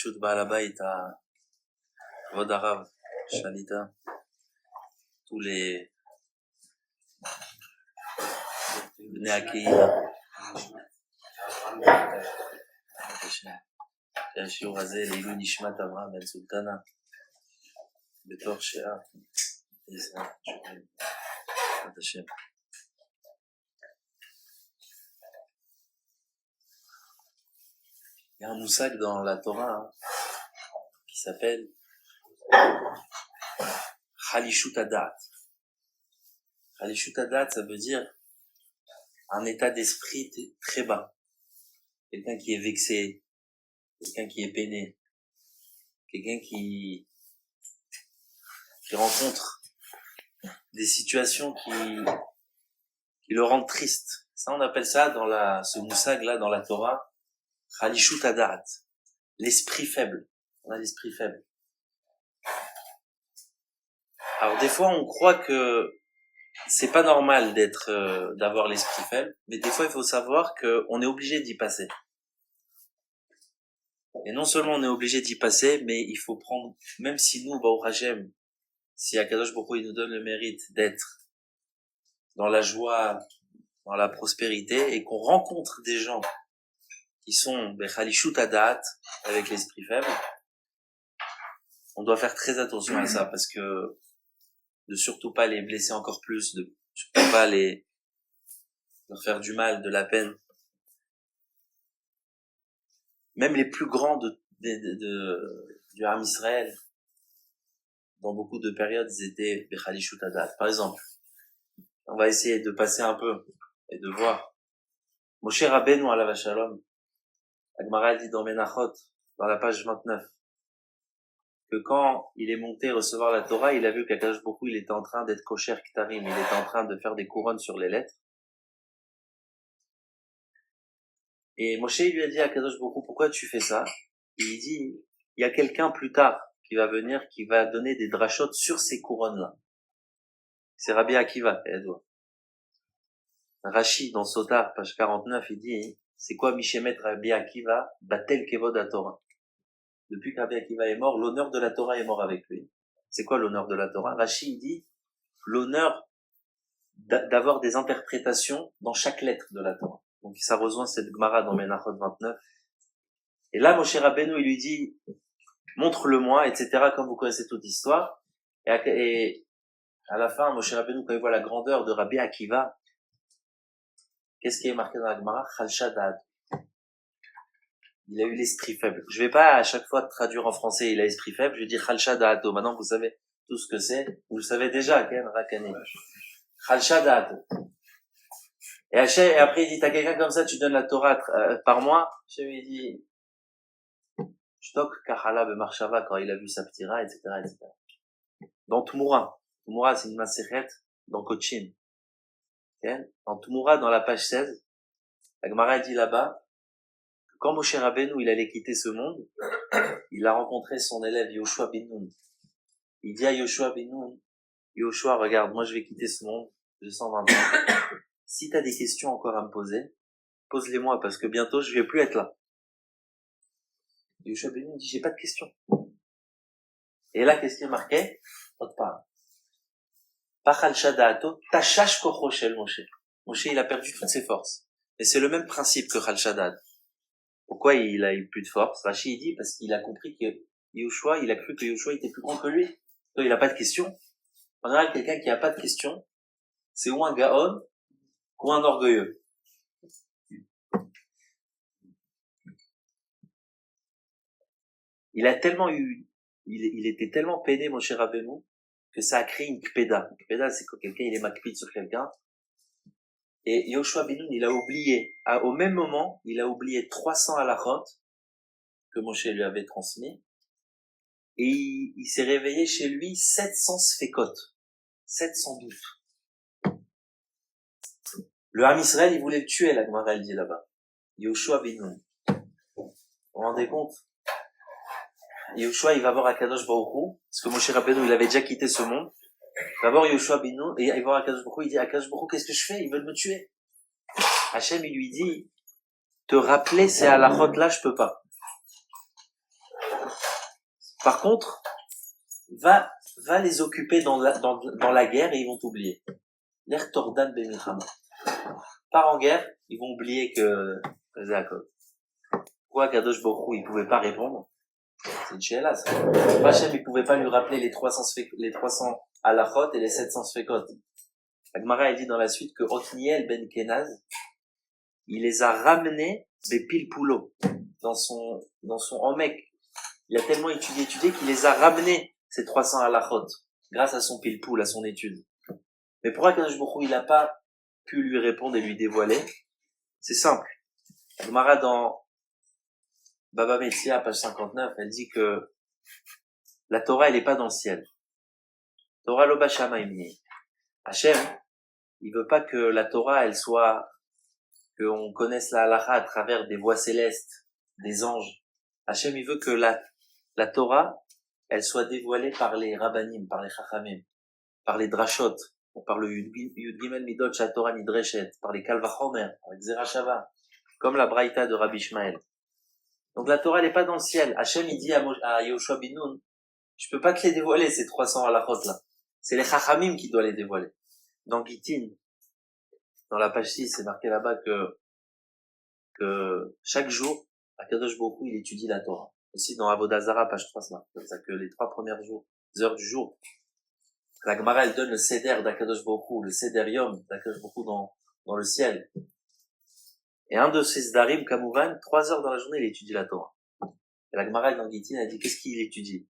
ברשות בעל הבית, כבוד הרב, שליטה, tous les בני הקהילה. השיעור הזה לעילוי נשמת אברהם בן סולטנה, בתוך שעה. בעזרת השם. Il y a un moussag dans la Torah qui s'appelle Chalishut Hadat. Chalishut Hadat, ça veut dire un état d'esprit très bas. Quelqu'un qui est vexé, quelqu'un qui est peiné, quelqu'un qui rencontre des situations qui le rendent triste. Ça, on appelle ça dans ce moussag là dans la Torah, Chalishut Hadat, l'esprit faible. On a l'esprit faible. Alors des fois, on croit que c'est pas normal d'avoir l'esprit faible, mais des fois, il faut savoir qu'on est obligé d'y passer. Et non seulement on est obligé d'y passer, mais il faut prendre, même si nous, Baruch Hashem, si Akadosh Baruch Hu, il nous donne le mérite d'être dans la joie, dans la prospérité, et qu'on rencontre des gens qui sont Chalishut Hadat, avec l'esprit faible, on doit faire très attention à ça, parce que de surtout pas les blesser encore plus, de surtout pas leur faire du mal, de la peine. Même les plus grands du Ham Israël, dans beaucoup de périodes, ils étaient Chalishut Hadat. Par exemple, on va essayer de passer un peu et de voir. Moshe Rabbeinu alav shalom, la Gemara dit dans Menachot, dans la page 29, que quand il est monté recevoir la Torah, il a vu qu'Akadosh Baruch Hu, il était en train d'être kosher ktarim, il était en train de faire des couronnes sur les lettres. Et Moshe lui a dit à Akadosh Baruch Hu, pourquoi tu fais ça? Il dit, il y a quelqu'un plus tard qui va venir, qui va donner des drachot sur ces couronnes-là. C'est Rabbi Akiva, Edouard. Rashi, dans Sotar, page 49, il dit, c'est quoi Mishemet Rabbi Akiva, Batel Kevod HaTorah? Depuis que Rabbi Akiva est mort, l'honneur de la Torah est mort avec lui. C'est quoi l'honneur de la Torah? Rashi dit l'honneur d'avoir des interprétations dans chaque lettre de la Torah. Donc ça rejoint cette Gemara dans Menachot 29. Et là, Moshe Rabbeinu, il lui dit, montre-le-moi, etc., comme vous connaissez toute l'histoire. Et à la fin, Moshe Rabbeinu, quand il voit la grandeur de Rabbi Akiva, qu'est-ce qui est marqué dans la Gemara? Chalshadad. Il a eu l'esprit faible. Je vais pas à chaque fois traduire en français, il a l'esprit faible, je vais dire Chalshadato. Maintenant, vous savez tout ce que c'est. Vous le savez déjà, Ken Rakani. Chalshadato. Et après, il dit, t'as quelqu'un comme ça, tu donnes la Torah par mois? Je lui dis, Shtok Kachala Bemarshava, quand il a vu sa ptira, etc., etc. Dans Tumura. Tumura, c'est une maseret dans Kochim. Okay? Dans Tumura, dans la page 16, la Gemara dit là-bas, quand Moshe Rabbeinu, il allait quitter ce monde, il a rencontré son élève Yoshua bin Nun. Il dit à Yoshua bin Nun, Yoshua, regarde, moi je vais quitter ce monde, j'ai 120 ans. Si t'as des questions encore à me poser, pose-les-moi, parce que bientôt je vais plus être là. Yoshua bin Nun dit, j'ai pas de questions. Et là, qu'est-ce qui est marqué? Autre part. Pachal Shadaato, Tashash Kocho Shel Moshe. Moshe, il a perdu toutes ses forces. Et c'est le même principe que Chal Shadad. Pourquoi il a eu plus de force? Rashi, il dit, parce qu'il a compris que Yoshua, il a cru que Yoshua était plus grand que lui. Donc, il a pas de questions. En général, quelqu'un qui a pas de questions, c'est ou un gaon, ou un orgueilleux. Il était tellement peiné, mon cher Rabbeinu, que ça a créé une kpeda. Une kpeda, c'est quand quelqu'un, il est makpid sur quelqu'un. Et Yoshua bin Nun, il a oublié, au même moment, il a oublié 300 halachot que Moshe lui avait transmis. Et il s'est réveillé chez lui 700 sfekot. 700 doutes. Le Ham Israël, il voulait le tuer, la Gemara, elle dit là-bas. Yoshua bin Nun. Vous vous rendez compte? Yoshua, il va voir Akadosh Baruch Hu, parce que Moshe Rabbeinu, il avait déjà quitté ce monde. Il va voir Yoshua bin Nun, et il va voir Akadosh Baruch Hu, il dit, Akadosh Baruch Hu, qu'est-ce que je fais? Ils veulent me tuer. Hachem, il lui dit, te rappeler ces halachot là, je peux pas. Par contre, va les occuper dans la guerre et ils vont t'oublier. L'air tordan bemilchama. Part en guerre, ils vont oublier que c'est d'accord. Pourquoi Kadosh Baruch Hu, il pouvait pas répondre? C'est une chéla, ça. Hachem, il pouvait pas lui rappeler les 300 halachot et les 700 sfekot. La Gemara, elle dit dans la suite que Othniel ben Kenaz, il les a ramenés des pilpoulo dans son Omek. Il a tellement étudié qu'il les a ramenés, ces 300 halachot, grâce à son pilpoul, à son étude. Mais pourquoi Kadosh Baruch Hu, il a pas pu lui répondre et lui dévoiler? C'est simple. La Gemara dans Baba Metzia, page 59, elle dit que la Torah, elle est pas dans le ciel. Torah lo bashamayim. Hachem, il veut pas que la Torah, elle soit, qu'on connaisse la halakha à travers des voix célestes, des anges. Hachem, il veut que la Torah, elle soit dévoilée par les rabbanim, par les chachamim, par les drashot, par le Yud Gimel Midot Torah Nidreshet, par les Kal Vachomer, par les Zerachava, comme la Braïta de Rabbi Ishmael. Donc la Torah, elle est pas dans le ciel. Hachem, il dit à Yoshua bin Nun, je peux pas te les dévoiler, ces 300 halachot là. C'est les chachamim qui doivent les dévoiler. Dans Gittin, dans la page 6, c'est marqué là-bas que chaque jour, Akadosh Baruch Hu, il étudie la Torah. Aussi dans Avodah Zarah, page 3, c'est marqué comme ça, que les 3 premières heures du jour, la Gemara, elle donne le Seder d'Akadosh Baruch Hu, le Seder Yom d'Akadosh Baruch Hu dans le ciel. Et un de ces Sdarim, Kamouvan, 3 heures dans la journée, il étudie la Torah. Et la Gemara, dans Gittin, elle dit, qu'est-ce qu'il étudie?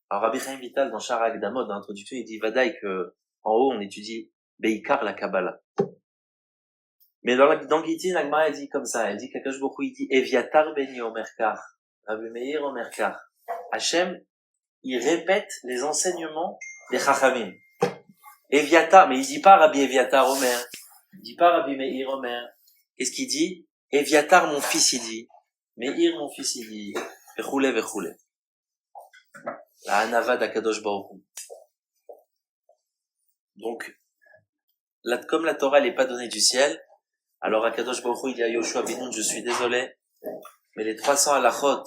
Alors, Rabbi Chaim Vital, dans Shara Agdamot, dans l'introduction, il dit, Vadaï, que, en haut, on étudie Beikar, la Kabbalah. Mais dans Gittin, la Gemara, elle dit comme ça, elle dit qu'Akadosh Baruch Hu, il dit, Eviatar Beni Omerkar, Rabbi Meir Omerkar. Hachem, il répète les enseignements des Chachamim. Eviatar, mais il dit pas Rabbi Eviatar Omer. Il dit pas Rabbi Meir Omer. Qu'est-ce qu'il dit? Eviatar, mon fils, il dit. Meir, mon fils, il dit. Vechoule, vechoule. La Hanava d'Akadosh Baruch Hu. Donc, comme la Torah, elle est pas donnée du ciel, alors Akadosh Baruch Hu, il dit à Yoshua bin Nun, je suis désolé, mais les 300 halachot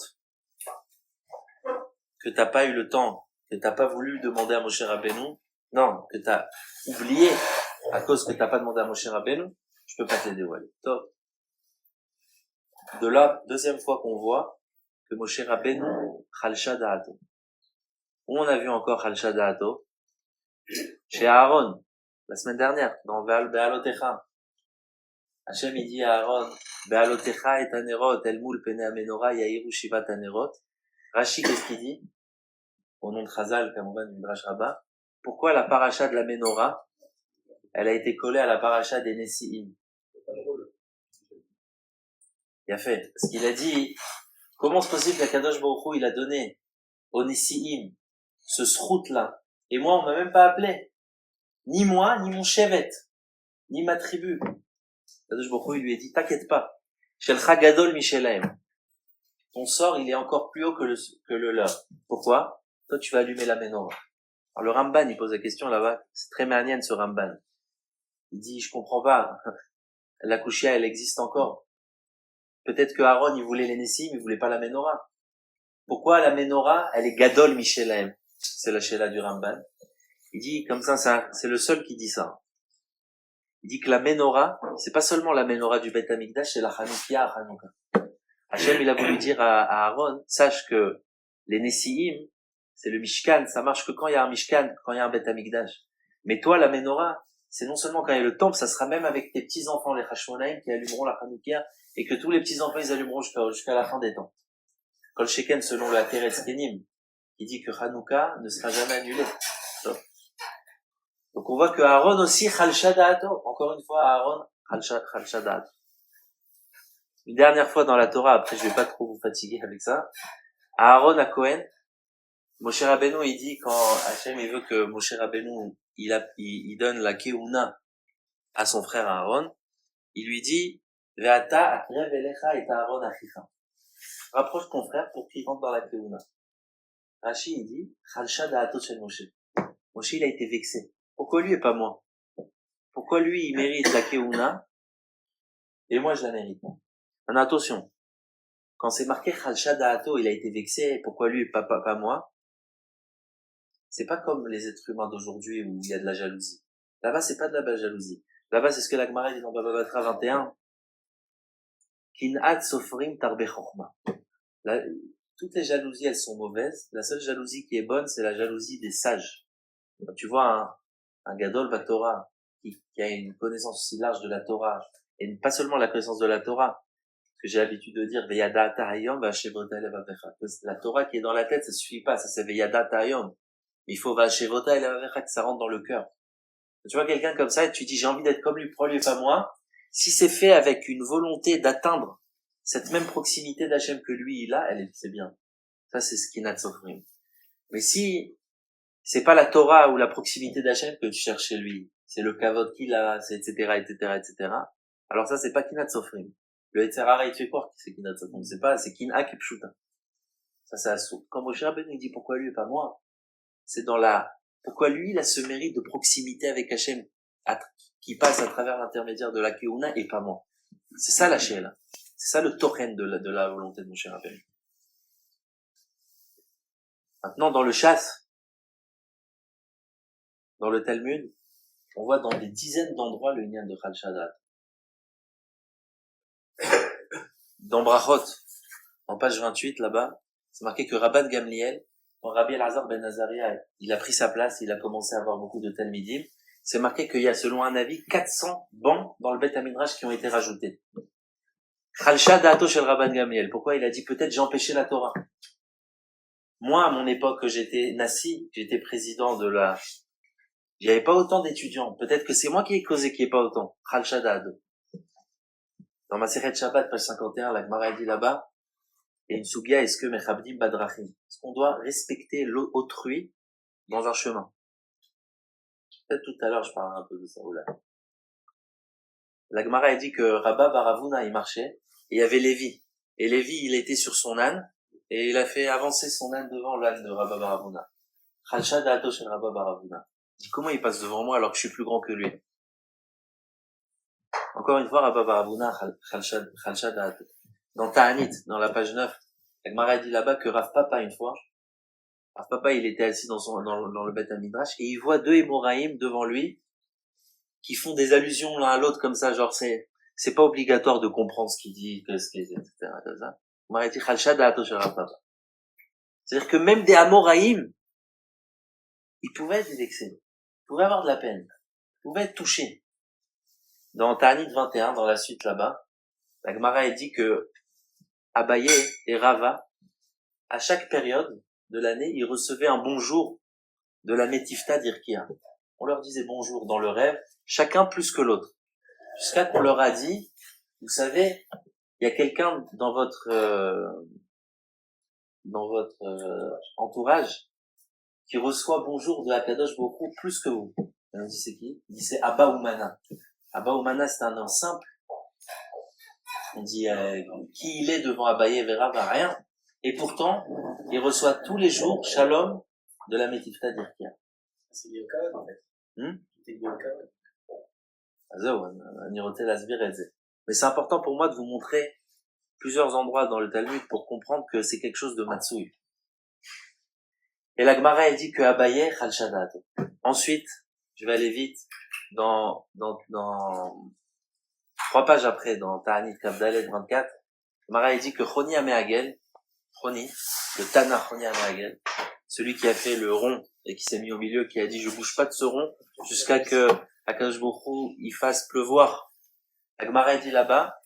que t'as pas eu le temps, que t'as pas voulu demander à Moshe Rabbeinu, non, que t'as oublié à cause que t'as pas demandé à Moshe Rabbeinu, je peux pas te les dévoiler. Top. De là, deuxième fois qu'on voit que Moshe Rabbeinu Chalsha Da'ato. Où on a vu encore Chalsha Da'ato? Chez Aaron, la semaine dernière, dans Be'alotecha. Hachem, il dit à Aaron, Be'alotecha et anerot, el moul pene amenora, yahiru shivat anerot. Rashi, qu'est-ce qu'il dit? Au nom de Chazal, Kamovan, du Midrash Rabbah. Pourquoi la paracha de la menorah, elle a été collée à la paracha des Nessi'im? Il a fait. Parce qu'il a dit, comment c'est possible qu'Akadosh Baruch Hu, il a donné aux Nessi'im ce srout-là? Et moi, on m'a même pas appelé. Ni moi, ni mon chevet. Ni ma tribu. Akadosh Baruch Hu, il lui a dit, t'inquiète pas. Shelcha gadol mishelaim. Ton sort, il est encore plus haut que le leur. Pourquoi? Toi, tu vas allumer la menorah. Alors, le Ramban, il pose la question là-bas. C'est très manienne, ce Ramban. Il dit, je comprends pas. La Kushia, elle existe encore. Peut-être que Aaron, il voulait les Nessim, il voulait pas la menorah. Pourquoi la menorah, elle est gadol mishelaim? C'est la shela du Ramban. Il dit, comme ça, c'est le seul qui dit ça. Il dit que la menorah, c'est pas seulement la menorah du Beth Amikdash, c'est la Hanoukia à Hanouka. Hachem, il a voulu dire à Aaron, sache que les Nessi'im, c'est le Mishkan, ça marche que quand il y a un Mishkan, quand il y a un Beth Amikdash. Mais toi, la menorah, c'est non seulement quand il y a le temple, ça sera même avec tes petits-enfants, les Hashmonaïm, qui allumeront la Hanoukia, et que tous les petits-enfants, ils allumeront jusqu'à la fin des temps. Kol Sheken, selon la Teretz Kenim, qui dit que Hanouka ne sera jamais annulé. Donc on voit que Aaron aussi, Chalsha Da'ato. Encore une fois, Aaron, Chalsha Da'ato. Une dernière fois dans la Torah, après je vais pas trop vous fatiguer avec ça. Aaron à Cohen, Moshe Rabbeinu, il dit quand Hachem, il veut que Moshe Rabbeinu, il donne la Keuna à son frère Aaron, il lui dit, Ve'ata akrev elecha et Aaron achicha. Rapproche ton frère pour qu'il rentre dans la Keuna. Rashi, il dit, Chalsha Da'ato shel Moshe. Moshe, il a été vexé. Pourquoi lui et pas moi? Pourquoi lui, il mérite la Keuna et moi, je la mérite? Attention. quand c'est marqué Khalcha Da'ato, il a été vexé, pourquoi lui, pas moi? C'est pas comme les êtres humains d'aujourd'hui où il y a de la jalousie. Là-bas, c'est pas de la jalousie. Là-bas, c'est ce que la Gemara dit dans Baba Batra 21. Kin'at sofrim tarbe chokhma. Toutes les jalousies, elles sont mauvaises. La seule jalousie qui est bonne, c'est la jalousie des sages. Quand tu vois un gadol Torah qui a une connaissance aussi large de la Torah, et pas seulement la connaissance de la Torah, que j'ai l'habitude de dire, Veyada Ta'ayom, la Torah qui est dans la tête, ça suffit pas, ça c'est Veyada Ta'ayom. Il faut Vashevota que ça rentre dans le cœur. Tu vois quelqu'un comme ça et tu dis j'ai envie d'être comme lui, pourquoi lui et pas moi? Si c'est fait avec une volonté d'atteindre cette même proximité d'Hachem que lui il a, c'est bien. Ça c'est ce qui n'a de Sofrim. Mais si c'est pas la Torah ou la proximité d'Hachem que tu cherches chez lui, c'est le kavod qu'il a, c'est etc., etc., etc. Alors ça c'est pas Kinat Sofrim. Le Etzerara il te fait croire que c'est Kinat Sofrim. C'est pas, c'est Kin'a Kipshuta. Ça c'est Assour. Quand Moshe Rabbeinu dit pourquoi lui et pas moi, c'est dans pourquoi lui, il a ce mérite de proximité avec Hachem, qui passe à travers l'intermédiaire de la Keuna et pas moi. C'est ça la Sheila. C'est ça le tochen de la volonté de Moshe Rabbeinu. Maintenant, dans le chasse, dans le Talmud, on voit dans des dizaines d'endroits le lien de Chal Shadat. Dans Brachot, en page 28, là-bas, c'est marqué que Rabban Gamliel, quand Rabbi Elazar ben Azaria, il a pris sa place, il a commencé à avoir beaucoup de Talmidim, c'est marqué qu'il y a, selon un avis, 400 bancs dans le Beth Amidrash qui ont été rajoutés. Khalcha Da'ato shel Rabban Gamliel. Pourquoi? Il a dit, peut-être j'ai empêché la Torah. Moi, à mon époque, j'étais Nassi, j'étais président il n'y avait pas autant d'étudiants. Peut-être que c'est moi qui ai causé qu'il n'y ait pas autant. Khalcha Da'ato. Dans ma série de Shabbat, page 51, la Gemara dit là-bas, il y a une sougia, est-ce que Mechabdim Badrachim? Est-ce qu'on doit respecter l'autrui dans un chemin? Peut-être tout à l'heure, je parlerai un peu de ça, ou là. La Gemara a dit que Rabba Baravuna, il marchait, et il y avait Lévi. Et Lévi, il était sur son âne, et il a fait avancer son âne devant l'âne de Rabba Baravuna. Khalcha Da'ato shel Rabba Baravuna. Il dit, comment il passe devant moi alors que je suis plus grand que lui? Encore une fois, Rabba Baravuna, Khalcha Da'ato. Dans Ta'anit, dans la page 9, la Gemara a dit là-bas que Rav Papa, une fois, Rav Papa, il était assis dans le Beth Amidrash, et il voit deux Hémoraïm devant lui, qui font des allusions l'un à l'autre comme ça, genre c'est pas obligatoire de comprendre ce qu'il dit, etc., comme ça. On m'a dit, Khalcha Da'ato shel Rav Papa. C'est-à-dire que même des Amoraïm, ils pouvaient être vexés, ils pouvaient avoir de la peine, ils pouvaient être touchés. Dans Ta'anit 21, dans la suite là-bas, la Gemara a dit que Abaye et Rava, à chaque période de l'année, ils recevaient un bonjour de la Metifta d'Irkia. On leur disait bonjour dans le rêve, chacun plus que l'autre. Jusqu'à qu'on leur a dit, vous savez, il y a quelqu'un dans votre entourage qui reçoit bonjour de Akadosh beaucoup plus que vous. Et on dit c'est qui? Il dit c'est Abba Oumana. Abba Oumana, c'est un homme simple. On dit qui il est devant Abaye Vera, bah rien. Et pourtant, il reçoit tous les jours Shalom de la Metifta d'Irkia. C'est lié au Kavod, en fait. C'est lié au Kavod. Mais c'est important pour moi de vous montrer plusieurs endroits dans le Talmud pour comprendre que c'est quelque chose de Matsouï. Et la Gemara, elle dit que Abaye Chal Shadat. Ensuite, je vais aller vite, dans 3 pages après, dans Ta'anit Kavdalet 24, Gemara, elle dit que Choni Ameagel, Choni, le Tana Choni Ameagel, celui qui a fait le rond et qui s'est mis au milieu, qui a dit je bouge pas de ce rond jusqu'à que Akadosh Baruch Hu il fasse pleuvoir. La Gemara dit là-bas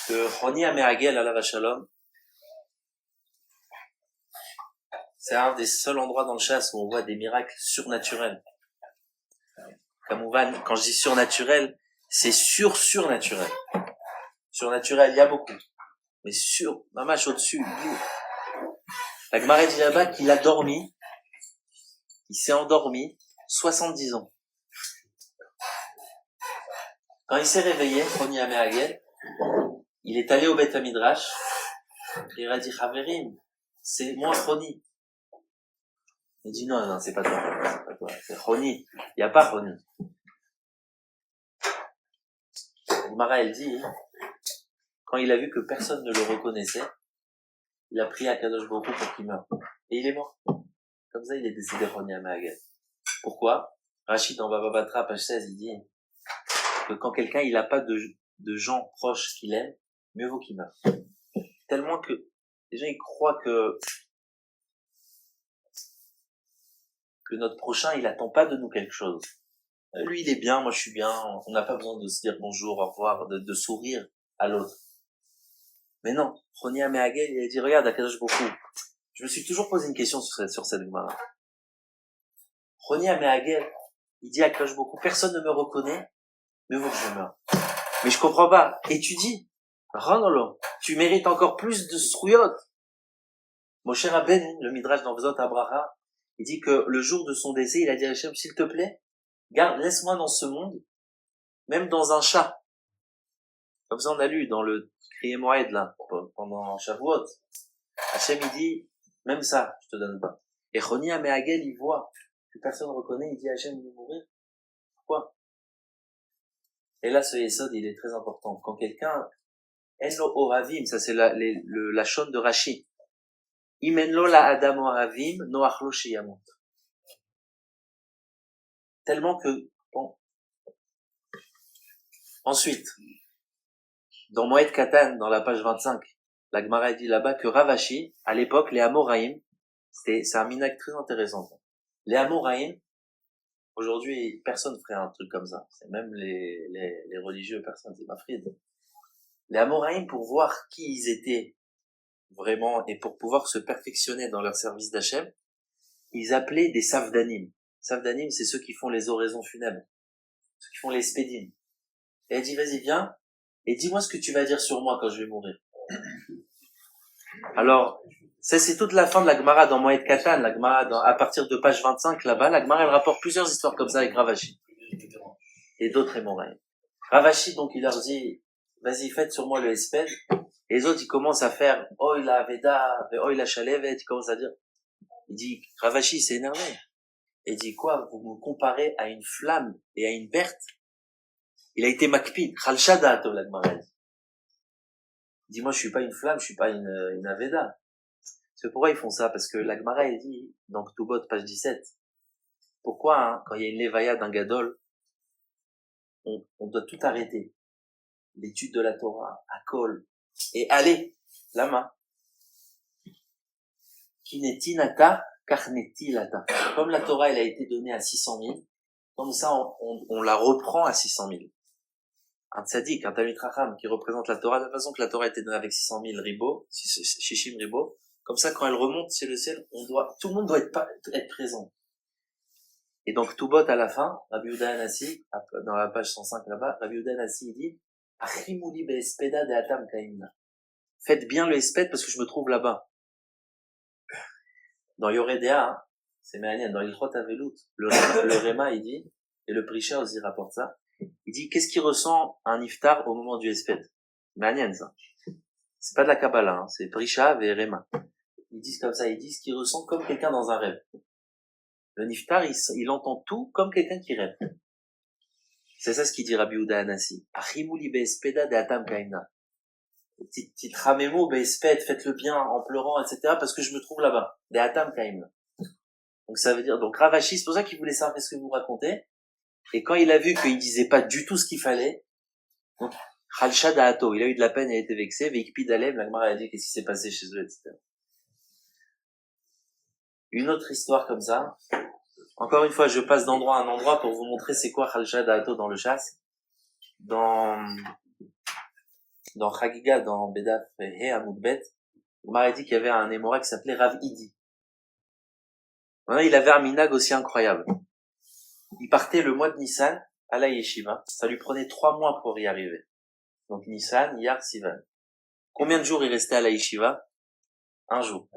que Choni Ameagel alav Shalom, c'est un des seuls endroits dans le chasse où on voit des miracles surnaturels. Kamouvan, quand je dis surnaturel, c'est surnaturel. Surnaturel, il y a beaucoup. Mais mamache au-dessus, la Gemara dit là-bas qu'il a dormi, il s'est endormi 70 ans. Quand il s'est réveillé, Choni Ameagel, il est allé au Beth Midrash, et il a dit, Chaverim, c'est moi Choni. Il dit, non, c'est pas toi, c'est Choni. Il n'y a pas Choni. Gemara, elle dit, quand il a vu que personne ne le reconnaissait, il a prié à Kadosh Baruch Hu pour qu'il meure. Et il est mort. Comme ça, il est décédé Roni Améagel. Pourquoi? Rachid, dans Baba Batra, page 16, il dit que quand quelqu'un, il n'a pas de gens proches qu'il aime, mieux vaut qu'il meure. Tellement que les gens, ils croient que notre prochain, il attend pas de nous quelque chose. Lui, il est bien, moi je suis bien, on n'a pas besoin de se dire bonjour, au revoir, de sourire à l'autre. Mais non, Roni Améagel, il a dit, regarde, Akadosh Baruch Hu, je me suis toujours posé une question sur cette Gemara. Roni Améagel, il dit à Akadosh Baruch Hu, personne ne me reconnaît, mais vaut que je meure. Mais je comprends pas. Étudie. Ranolo. Tu mérites encore plus de srouyot. Moshe Rabbeinu, le Midrash dans Vzot Abraha, il dit que le jour de son décès, il a dit à Hachem, s'il te plaît, laisse-moi dans ce monde, même dans un chat. Comme ça, on a lu dans le Kriye Moed, là, pendant Shavuot. Hachem, il dit, même ça, je te donne pas. Et Roni Améagel, il voit que personne ne reconnaît, il dit à Hachem, il veut mourir. Pourquoi? Et là, ce Yesod, il est très important. Quand quelqu'un, Enlo Oravim, ça c'est la shon de Rashi. Imenlo la Adam Oravim, Noachlo Sheyamot. Tellement que, bon. Ensuite, dans Moed Katan, dans la page 25, la Gemara dit là-bas que Ravashi, à l'époque, les Amoraïm, c'est un minag très intéressant. Les Amoraïm, aujourd'hui, personne ferait un truc comme ça. C'est même les religieux, personne, c'est Mafrid. Les Amoraïm, pour voir qui ils étaient vraiment, et pour pouvoir se perfectionner dans leur service d'Hachem, ils appelaient des Savdanim. Savdanim, c'est ceux qui font les oraisons funèbres, ceux qui font les spédim. Et elle dit, vas-y, viens, et dis-moi ce que tu vas dire sur moi quand je vais mourir. Alors, ça c'est toute la fin de la Gemara dans Moed Katan, la Gemara à partir de page 25 là-bas, la Gemara elle rapporte plusieurs histoires comme ça avec Ravashi. Et d'autres Emoraïm. Ravashi, donc, il leur dit, vas-y, faites sur moi le Esped. Et les autres, ils commencent à faire, oh, il a Veda, oh, il a Chalevet, ils commencent à dire. Il dit, Ravashi, s'est énervé. Et il dit, quoi, vous me comparez à une flamme et à une berthe? Il a été makpid, Khalshada, la Gemara. Il dit, moi, je suis pas une flamme, je suis pas une Aveda. C'est pourquoi ils font ça? Parce que la Gemara, elle dit, dans Ktubot, page 17, pourquoi, hein, quand il y a une levaya d'un gadol, on doit tout arrêter. L'étude de la Torah, à Kol, et aller, la main. Kinetinata, karnetilata. Comme la Torah, elle a été donnée à 600 000, comme ça, on la reprend à 600 000. Un tzaddik, un Talmid Chacham, qui représente la Torah, de la façon que la Torah a été donnée avec 600 000 ribos, shishim ribos, comme ça, quand elle remonte sur le ciel, tout le monde doit être présent. Et donc, tout bot à la fin, Rabbi Yehuda Hanassi, dans la page 105 là-bas, Rabbi Yehuda Hanassi, il dit, Achimouli be'espeda de atam kaimna. Faites bien le esped parce que je me trouve là-bas. Dans Yoredea, hein, c'est Méanian, dans l'Ilchot Avelut, le Réma, il dit, et le Prisha aussi rapporte ça, il dit, qu'est-ce qui ressent un iftar au moment du esped? Méanian, ça. C'est pas de la Kabbalah, hein, c'est Prisha et Réma. Ils disent comme ça, ils disent qu'il ressent comme quelqu'un dans un rêve. Le niftar, il entend tout comme quelqu'un qui rêve. C'est ça ce qu'il dit Rabbi Yehuda Hanassi. Achimouli be'espeda de atam kaimna. Titramemo be'esped, faites le bien en pleurant, etc., parce que je me trouve là-bas. De atam kaimna. Donc ça veut dire, donc Ravashi, c'est pour ça qu'il voulait savoir ce que vous racontez. Et quand il a vu qu'il disait pas du tout ce qu'il fallait, donc, Khalcha da'ato, il a eu de la peine, il a été vexé, Veikpi d'Alem, la Gemara a dit qu'est-ce qui s'est passé chez eux, etc. Une autre histoire comme ça. Encore une fois, je passe d'endroit à un endroit pour vous montrer c'est quoi Khalcha da'ato dans le chasse. Dans Chagiga, dans Bedaf He Amoudbet, on m'a dit qu'il y avait un Émora qui s'appelait Rav Idi. Maintenant, il avait un minag aussi incroyable. Il partait le mois de Nissan à la Yeshiva. Ça lui prenait 3 mois pour y arriver. Donc Nissan, Iyar, Sivan. Combien de jours il restait à la Yeshiva? 1 jour.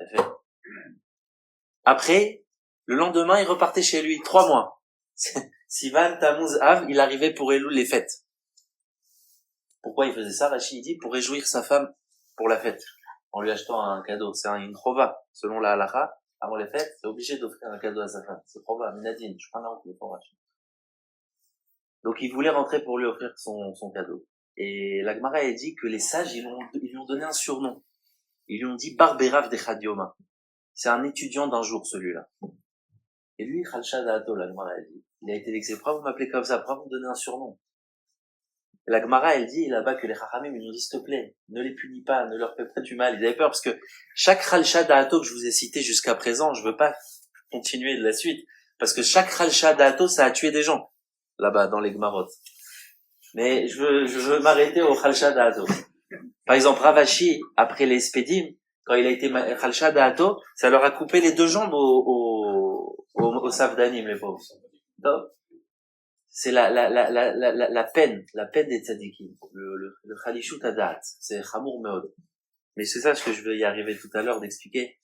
Après, le lendemain, il repartait chez lui. 3 mois. Sivan, Tammuz, Av, il arrivait pour Elul les fêtes. Pourquoi il faisait ça? Rachid dit pour réjouir sa femme pour la fête, en lui achetant un cadeau. C'est une chova, selon la halakha. Avant les fêtes, c'est obligé d'offrir un cadeau à sa femme. C'est chova, minadine. Je prends la honte pour Rachid. Donc il voulait rentrer pour lui offrir son cadeau. Et la Gemara a dit que les sages, ils lui ont donné un surnom. Ils lui ont dit Barberav de Chadioma. C'est un étudiant d'un jour, celui-là. Et lui, Khalcha Da'ato, la Gemara, elle dit, il a été vexé. Pourquoi vous m'appelez comme ça? Pourquoi vous me donnez un surnom? Et la Gemara, elle dit là-bas que les Chachamim, ils nous disent, s'il te plaît, ne les punis pas, ne leur fais pas du mal. Ils avaient peur parce que chaque Khalcha Da'ato que je vous ai cité jusqu'à présent, je veux pas continuer de la suite, parce que chaque Khalcha Da'ato, ça a tué des gens, là-bas, dans les Gemarot. Mais je veux m'arrêter au Khalcha Da'ato. Par exemple, Ravashi, après les Spedim, quand il a été Khalcha Da'ato, ça leur a coupé les deux jambes au Safdanim, les pauvres. Donc, c'est la peine des tzadikim. Le Khalishut Adat. C'est Chamour Meod. Mais c'est ça ce que je veux y arriver tout à l'heure d'expliquer.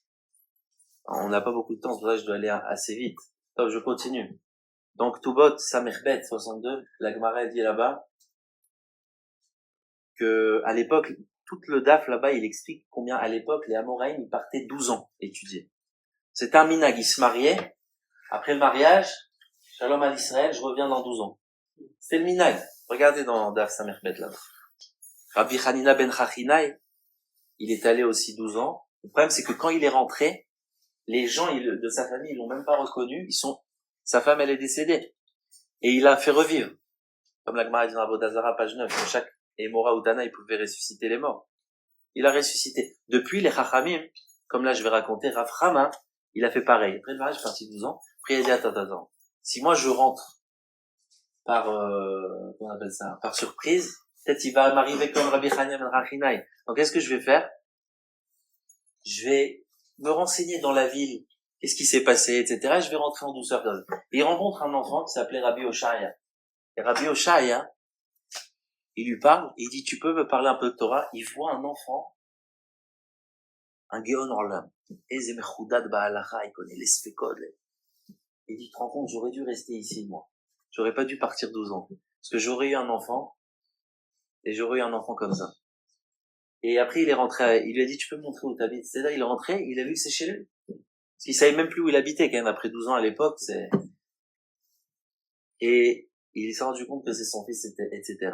On n'a pas beaucoup de temps, c'est pour ça que je dois aller assez vite. Donc, je continue. Donc, Tubot, Samerbet, 62, la Gemara dit là-bas, que, à l'époque, tout le DAF là-bas, il explique combien, à l'époque, les Amoraïm, ils partaient 12 ans étudier. C'était un minag, ils se mariaient. Après le mariage, Shalom à l'Israël, je reviens dans 12 ans. C'était le minag. Regardez dans DAF Samerbet là-bas. Rabbi Hanina ben Chachinai, il est allé aussi 12 ans. Le problème, c'est que quand il est rentré, les gens de sa famille, ils l'ont même pas reconnu. Sa femme, elle est décédée. Et il a fait revivre. Comme la Gemara dit dans Avodah Zarah, page 9, que chaque Emora ou Dana, il pouvait ressusciter les morts. Il a ressuscité. Depuis, les Chachamim, comme là je vais raconter, Rav Chama, il a fait pareil. Après le mariage, je suis parti 12 ans. Après, il a dit, attends. Si moi je rentre par, comment on appelle ça, par surprise, peut-être il va m'arriver comme Rabbi Hanina ben Chachinai. Donc, qu'est-ce que je vais faire? Je vais me renseigner dans la ville, qu'est-ce qui s'est passé, etc. Et je vais rentrer en douceur. Et il rencontre un enfant qui s'appelait Rabbi Oshaya. Et Rabbi Oshaya, il lui parle, et il dit, tu peux me parler un peu de Torah? Il voit un enfant, un Geon Orlam. Eze Mechoudad Ba'alacha, il connaît les Sfekod. Il dit, tu te rends compte, j'aurais dû rester ici, moi. J'aurais pas dû partir 12 ans. Parce que j'aurais eu un enfant, et j'aurais eu un enfant comme ça. Et après, il est rentré, il lui a dit, tu peux me montrer où t'habites? C'est là, il est rentré, il a vu que c'est chez lui. Parce qu'il savait même plus où il habitait, quand même, après 12 ans à l'époque, et il s'est rendu compte que c'est son fils, etc.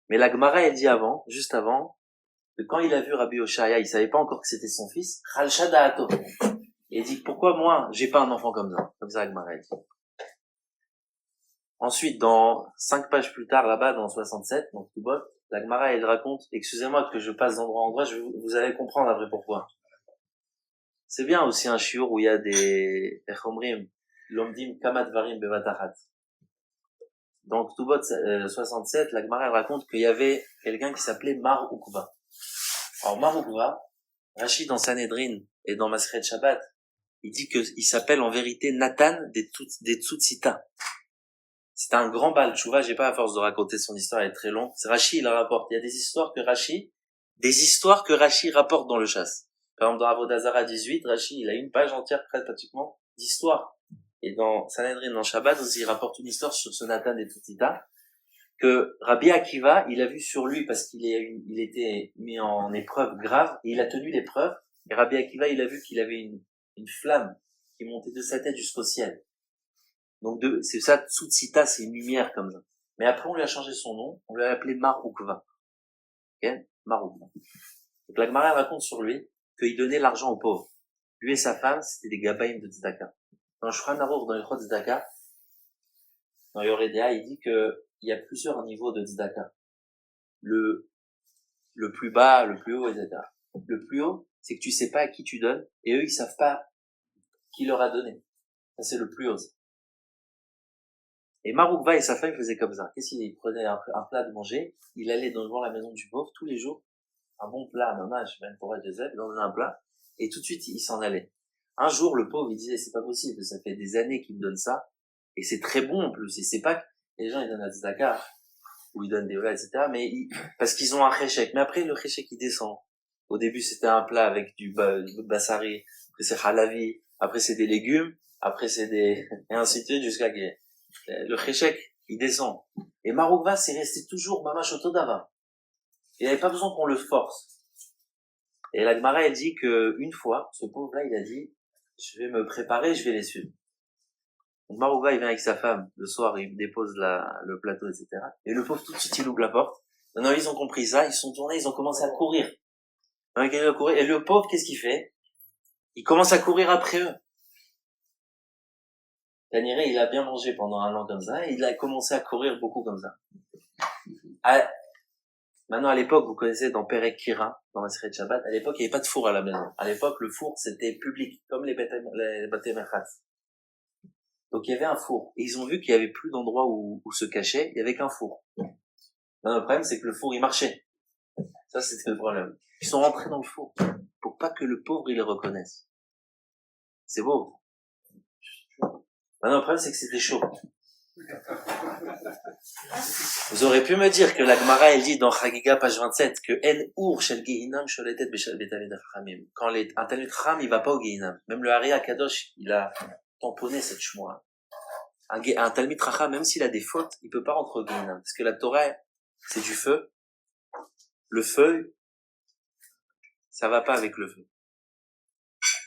Mais la Gemara, elle dit juste avant, que quand il a vu Rabbi Oshaya, il savait pas encore que c'était son fils, Khalcha Da'ato. Et il dit, pourquoi moi, j'ai pas un enfant comme ça? Comme ça, la Gemara, elle dit. Ensuite, dans 5 pages plus tard, là-bas, dans 67, donc tout bas, la Gemara, elle raconte, excusez-moi que je passe d'endroit en endroit, vous allez comprendre après pourquoi. C'est bien aussi un shiur où il y a des, echomrim, lomdim kamatvarim bevatachat. Donc, Tubot 67, la Gemara, elle raconte qu'il y avait quelqu'un qui s'appelait Mar Ukva. Alors, Mar Ukva, Rashi dans Sanhedrin et dans Masechet Shabbat, il dit qu'il s'appelle en vérité Nathan des Tzutzita. C'est un grand Baal Tshuva, j'ai pas à force de raconter son histoire, elle est très longue. C'est Rashi, il la rapporte. Il y a des histoires que Rashi rapporte dans le chasse. Par exemple, dans Avodah Zarah 18, Rashi, il a une page entière, pratiquement, d'histoire. Et dans Sanhedrin, dans Shabbat aussi, il rapporte une histoire sur ce Nathan des Tzutzita, que Rabbi Akiva, il a vu sur lui parce il était mis en épreuve grave, et il a tenu l'épreuve, et Rabbi Akiva, il a vu qu'il avait une flamme qui montait de sa tête jusqu'au ciel. Donc c'est ça, Tzutzita, c'est une lumière comme ça. Mais après, on lui a changé son nom, on lui a appelé Mar Ukva. Ok? Mar Ukva. Donc la Gemara raconte sur lui qu'il donnait l'argent aux pauvres. Lui et sa femme, c'était des gabaïm de Tzedaka. Dans le Shulchan Aruch, dans les Chod Tzedaka, dans Yoredea, il dit que il y a plusieurs niveaux de Tzedaka. Le plus bas, le plus haut, etc. Le plus haut, c'est que tu sais pas à qui tu donnes, et eux, ils savent pas qui leur a donné. Ça, c'est le plus haut. Et Maroukva et sa femme faisaient comme ça. Qu'est-ce qu'il prenait un plat de manger, il allait devant la maison du pauvre tous les jours, un bon plat, maman, je même pour Joseph, il donnait un plat, et tout de suite, il s'en allait. Un jour, le pauvre, il disait, c'est pas possible, ça fait des années qu'il me donne ça, et c'est très bon en plus, et c'est pas que les gens, ils donnent à Tzedaka, ou ils donnent des voilà, etc., mais parce qu'ils ont un cheshek. Mais après, le cheshek, il descend. Au début, c'était un plat avec du bassari, après c'est halavi, après c'est des légumes, après c'est et ainsi de suite, jusqu'à que le cheshek, il descend. Et Maroukva, c'est resté toujours mamash otodava. Il n'avait pas besoin qu'on le force. Et la Gemara, elle dit que une fois, ce pauvre-là, il a dit, je vais me préparer, je vais les suivre. Donc Maroukva, il vient avec sa femme, le soir, il dépose le plateau, etc. Et le pauvre, tout de suite, il ouvre la porte. Maintenant, ils ont compris ça, ils sont tournés, ils ont commencé à courir. Et le pauvre, qu'est-ce qu'il fait? Il commence à courir après eux. Taniré, il a bien mangé pendant 1 an comme ça, et il a commencé à courir beaucoup comme ça. Maintenant, à l'époque, vous connaissez dans Perek Kira, dans la série de Shabbat, à l'époque, il n'y avait pas de four à la maison. À l'époque, le four, c'était public, comme les Bate Merchat. Donc, il y avait un four. Et ils ont vu qu'il y avait plus d'endroits où se cacher, il y avait qu'un four. Maintenant, le problème, c'est que le four, il marchait. Ça, c'était le problème. Ils sont rentrés dans le four, pour pas que le pauvre, il les reconnaisse. C'est beau. Maintenant, le problème, c'est que c'était chaud. Vous aurez pu me dire que la Gemara, elle dit dans Chagiga, page 27, que En Ur Shel Gehinam Sholetet Betalmid Chachamim. Quand un Talmid Chacham, il va pas au Gehinam. Même le Hari Akadosh, il a tamponné cette shmoa. Un Talmid Chacham, même s'il a des fautes, il peut pas rentrer au Gehinam. Parce que la Torah, c'est du feu. Le feu, ça va pas avec le feu.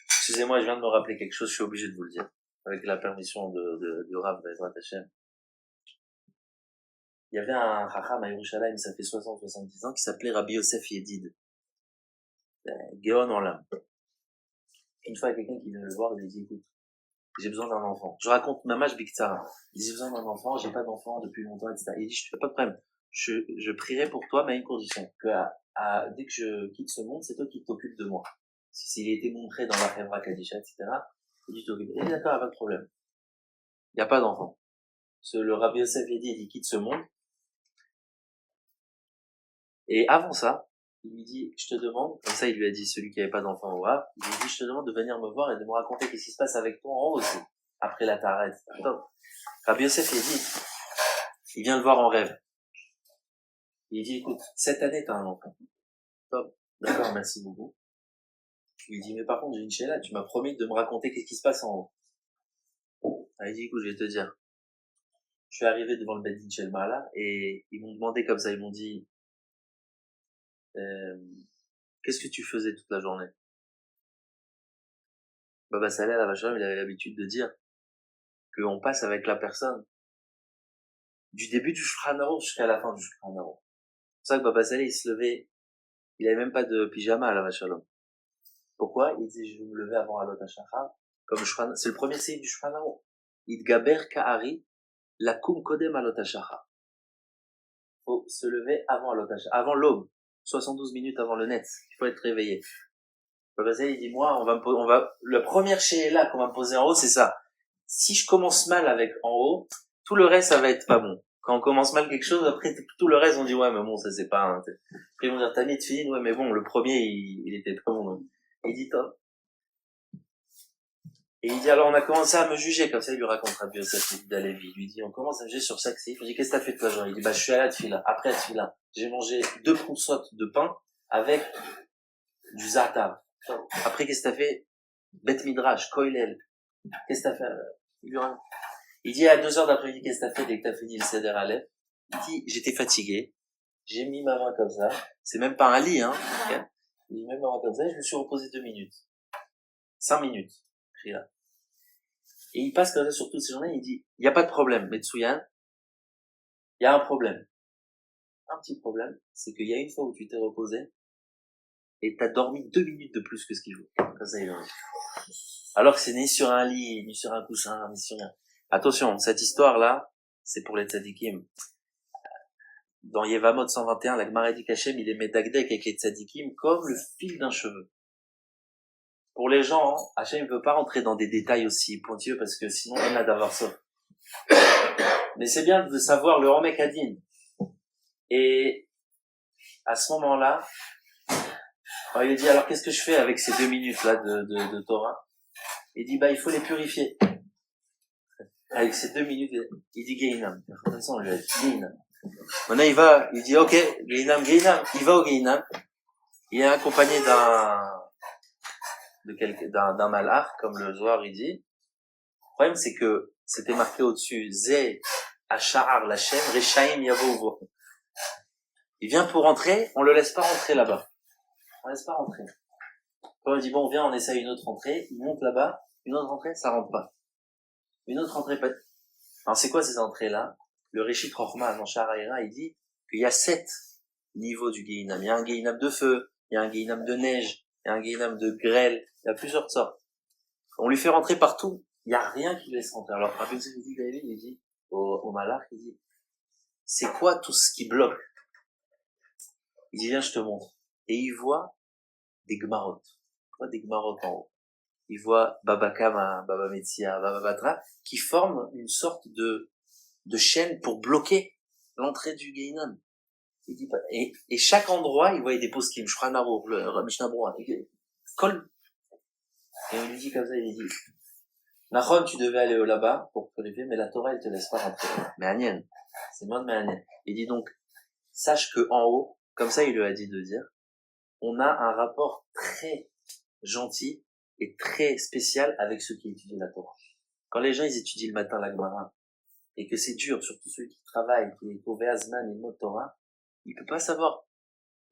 Excusez-moi, je viens de me rappeler quelque chose, je suis obligé de vous le dire. Avec la permission de Rav d'Ezrat Hashem. Il y avait un Chacham à Yerushalayim, ça fait 60-70 ans, qui s'appelait Rabbi Yosef Yedid. Géon en l'âme. Une fois, il y a quelqu'un qui vient le voir, il lui dit, écoute, j'ai besoin d'un enfant. Je raconte Mamash Biktsara. Il dit, j'ai besoin d'un enfant, j'ai pas d'enfant depuis longtemps, etc. Il dit, je te fais pas de problème. Je prierai pour toi, mais à une condition. Que dès que je quitte ce monde, c'est toi qui t'occupes de moi. S'il a été montré dans la Chevra Kadisha, etc., il dit, t'occupes. Il dit, d'accord, pas de problème. Il n'y a pas d'enfant. Le Rabbi Yosef Yedid, il quitte ce monde. Et avant ça, il lui dit, je te demande, comme ça il lui a dit celui qui avait pas d'enfant au Havre, il lui dit, je te demande de venir me voir et de me raconter qu'est-ce qui se passe avec toi en haut aussi, après la Taharet. Rabbi Yosef, il vient le voir en rêve. Il dit, écoute, cette année t'as un enfant. Top, d'accord, merci beaucoup. Il dit, mais par contre j'ai une chéla, tu m'as promis de me raconter qu'est-ce qui se passe en haut. Il dit, écoute, je vais te dire. Je suis arrivé devant le Beddin Shel Ma'ala et ils m'ont demandé comme ça, ils m'ont dit, qu'est-ce que tu faisais toute la journée? Baba Saleh, la Vachalom, il avait l'habitude de dire qu'on passe avec la personne du début du Shulchan Aruch jusqu'à la fin du Shulchan Aruch. C'est pour ça que Baba Saleh, il se levait, il avait même pas de pyjama à la Vachalom. Pourquoi? Il disait, je vais me lever avant Alot HaShachar, comme c'est le premier signe du Shulchan Aruch. Idgaber Ka'ari, lakum kodem Alot HaShachar. Faut se lever avant Alot HaShachar, avant l'aube, 72 minutes avant le net. Il faut être réveillé. Baba Saleh, il dit, moi, la première là qu'on va me poser en haut, c'est ça. Si je commence mal avec en haut, tout le reste, ça va être pas bon. Quand on commence mal quelque chose, après, tout le reste, on dit, ouais, mais bon, ça c'est pas, après, ils vont dire, t'as mis de fine, ouais, mais bon, le premier, il était pas bon, donc. Il dit, top. Et il dit, alors, on a commencé à me juger, comme ça, il lui raconte Rabbi Yosef d'Alevi. Il lui dit, on commence à me juger sur chaque sif. Je dis, qu'est-ce que t'as fait toute la journée? Il dit, je suis allé à la tefila. Après la tefila, j'ai mangé 2 proussottes de pain avec du za'atar. Après, qu'est-ce que t'as fait? Bet Midrash, Koilel. Qu'est-ce que t'as fait? Il dit à 2h d'après-midi, qu'est-ce que t'as fait dès que t'as fini le Seder Aleph? Il dit, j'étais fatigué. J'ai mis ma main comme ça. C'est même pas un lit, hein. Okay. J'ai mis ma main comme ça et je me suis reposé 2 minutes. 5 minutes. Là. Et il passe comme ça sur toutes ces journées, il dit, il n'y a pas de problème, Metsuyan. Il y a un problème. Un petit problème, c'est qu'il y a une fois où tu t'es reposé et t'as dormi 2 minutes de plus que ce qu'il faut. Comme ça, il en dit. Alors que c'est ni sur un lit, ni sur un coussin, ni sur rien. Attention, cette histoire-là, c'est pour les tzadikim. Dans Yevamot 121, la Gemara dit qu'Hachem, il est médagdek avec les tzadikim comme le fil d'un cheveu. Pour les gens, Hachem ne peut pas rentrer dans des détails aussi pointilleux parce que sinon, on a d'avoir ça. Mais c'est bien de savoir le Romek Hadin. Et à ce moment-là, il a dit, alors qu'est-ce que je fais avec ces 2 minutes-là de Torah? Il dit, il faut les purifier. Avec ces 2 minutes, il dit Geinam. De toute façon, on lui a dit Geinam. Maintenant, il dit, ok, Geinam. Il va au Geinam. Il est accompagné d'un malach, comme le Zohar, il dit. Le problème, c'est que c'était marqué au-dessus, Ze, Asha'ar, Lachem, Rechaim, Yavo. Il vient pour rentrer, on le laisse pas rentrer là-bas. On laisse pas rentrer. Quand on dit, bon, viens, on essaye une autre entrée, il monte là-bas, une autre entrée, ça rentre pas. Une autre entrée, pas. Alors, c'est quoi ces entrées-là? Le Rishit Rochma, dans Sha'ar HaEra, il dit qu'il y a 7 niveaux du Geinam. Il y a un Geinam de feu, il y a un Guéhinam de neige, il y a un Guéhinam de grêle, il y a plusieurs sortes. On lui fait rentrer partout, il n'y a rien qui laisse rentrer. Alors, Rabbi Yosef il dit au Malach, il dit, c'est quoi tout ce qui bloque? Il dit, viens, je te montre. Et il voit des Gmarot. Il voit des Gmarot en haut. Il voit Baba Kama, Baba Metzia, Baba Batra, qui forment une sorte de chaîne pour bloquer l'entrée du Guéhinam. Il dit pas, et chaque endroit, il voyait des poskim, Shulchan Aruch, le Mishnah Berurah, colle. Et on lui dit comme ça, il dit, Nachon, tu devais aller là-bas pour purifier, mais la Torah, elle te laisse pas rentrer. Mais Anien, c'est moi de Anien. Il dit donc, sache que en haut, comme ça il lui a dit de dire, on a un rapport très gentil et très spécial avec ceux qui étudient la Torah. Quand les gens, ils étudient le matin la Gemara, et que c'est dur, surtout ceux qui travaillent, qui est Tovei Azman et Mot Torah, il peut pas savoir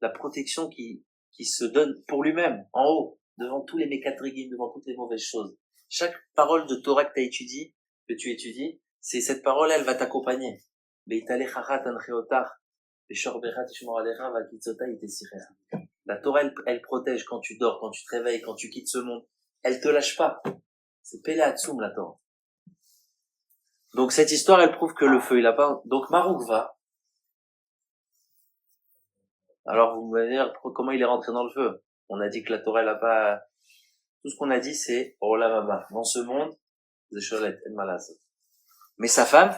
la protection qui se donne pour lui-même, en haut, devant tous les mécatriguim, devant toutes les mauvaises choses. Chaque parole de Torah que tu étudies, c'est cette parole, elle va t'accompagner. La Torah, elle protège quand tu dors, quand tu te réveilles, quand tu quittes ce monde. Elle te lâche pas. C'est Pele Hatsoum, la Torah. Donc cette histoire, elle prouve que le feu, il a pas... Donc Marouk va. Alors vous me dire comment il est rentré dans le feu. On a dit que la Torah, elle a pas... Tout ce qu'on a dit, c'est Olam Haba. Dans ce monde, mais sa femme,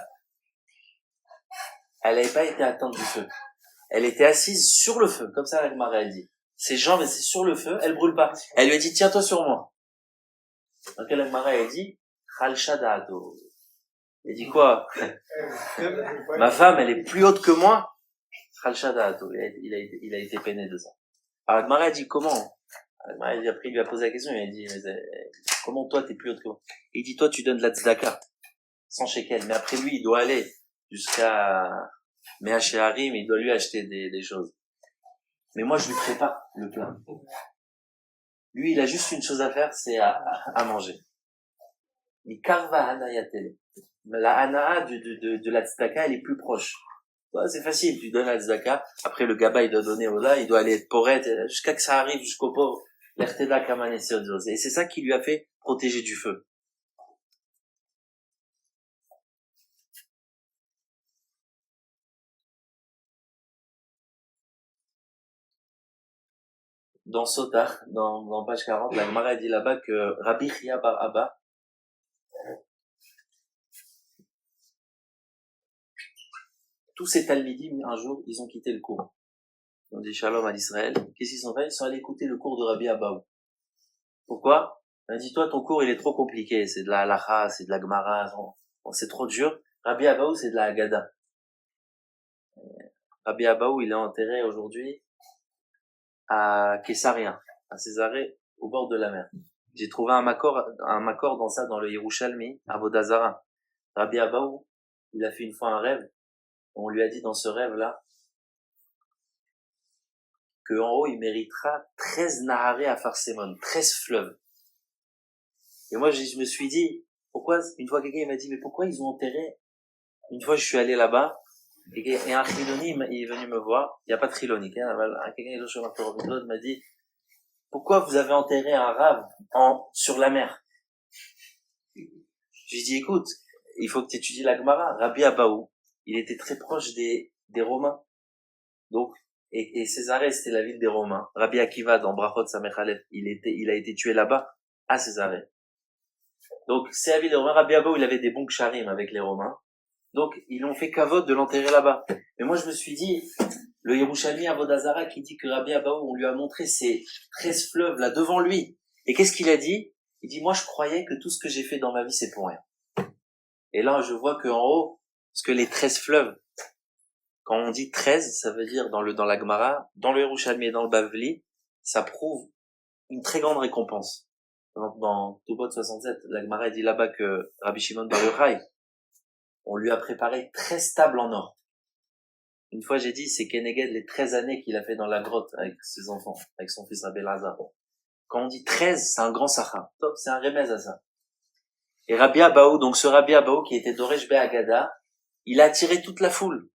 elle n'avait pas été atteinte du feu. Elle était assise sur le feu, comme ça la Gemara elle dit. Ses jambes étaient sur le feu, elle brûle pas. Elle lui a dit, tiens-toi sur moi. Donc la Gemara elle dit, Khalcha da'ato. Elle dit quoi? Ma femme, elle est plus haute que moi. Khalcha da'ato. Il a été peiné de ça. Alors la Gemara elle dit, comment? Après il lui a posé la question, il a dit, comment toi t'es plus haute que moi? Il dit, toi tu donnes de la tzedaka, sans shekel. Mais après lui, il doit aller jusqu'à Mea Shearim, il doit lui acheter des choses. Mais moi, je lui prépare le plat. Lui, il a juste une chose à faire, c'est à manger. Mais karva hanayatele. La hana de la tzedaka, elle est plus proche. Ouais, c'est facile, tu donnes la tzedaka. Après, le gaba, il doit donner au là, il doit aller être porette, jusqu'à que ça arrive jusqu'au pauvre. L'erteda kamane sirdos. Et c'est ça qui lui a fait protéger du feu. Dans Sota, dans page 40, la Gemara dit là-bas que Rabbi Chia bar Abba, tous ces Talmidim, un jour, ils ont quitté le cours. Ils ont dit Shalom à l'Israël. Qu'est-ce qu'ils ont fait? Ils sont allés écouter le cours de Rabbi Abba. Pourquoi? Il a dit, toi, ton cours, il est trop compliqué. C'est de la halacha, c'est de la Gemara, c'est trop dur. Rabbi Abba, c'est de la Haggadah. Rabbi Abba, il est enterré aujourd'hui à Kessaria, à Césarée, au bord de la mer. J'ai trouvé un makor dans ça, dans le Yerushalmi, à Vodazara. Rabbi Abaou, il a fait une fois un rêve. On lui a dit dans ce rêve-là, que en haut, il méritera 13 naharé à Farsémon, 13 fleuves. Et moi, je me suis dit, pourquoi, une fois quelqu'un m'a dit, mais pourquoi ils ont enterré? Une fois, je suis allé là-bas, et un Triloni, il est venu me voir. Il n'y a pas de Triloni, quelqu'un m'a dit, pourquoi vous avez enterré un rave sur la mer? J'ai dit, écoute, il faut que tu étudies la Gemara. Rabbi Abaou, il était très proche des Romains. Donc, et Césarée, c'était la ville des Romains. Rabbi Akiva, dans Brachot Samech Aleph, il a été tué là-bas, à Césarée. Donc, c'est la ville des Romains. Rabbi Abaou, il avait des bons ksharim avec les Romains. Donc, ils ont fait kavod de l'enterrer là-bas. Mais moi, je me suis dit, le Yerushalmi à Vodazara qui dit que Rabbi Abaou, on lui a montré ces 13 fleuves là devant lui. Et qu'est-ce qu'il a dit? Il dit, moi, je croyais que tout ce que j'ai fait dans ma vie, c'est pour rien. Et là, je vois qu'en haut, parce que les 13 fleuves, quand on dit 13, ça veut dire dans la Gemara, dans le Yerushalmi et dans le Bavli, ça prouve une très grande récompense. Dans Tobot 67, la Gemara dit là-bas que Rabbi Shimon Bar Yochai, on lui a préparé 13 tables en or. Une fois, j'ai dit, c'est Keneged les 13 années qu'il a fait dans la grotte avec ses enfants, avec son fils Rabbi Elazar. Quand on dit 13, c'est un grand sacha. Top, c'est un remèze à ça. Et Rabbi Abaou, donc ce Rabbi Abaou qui était d'Oresh Be'agada, il a attiré toute la foule.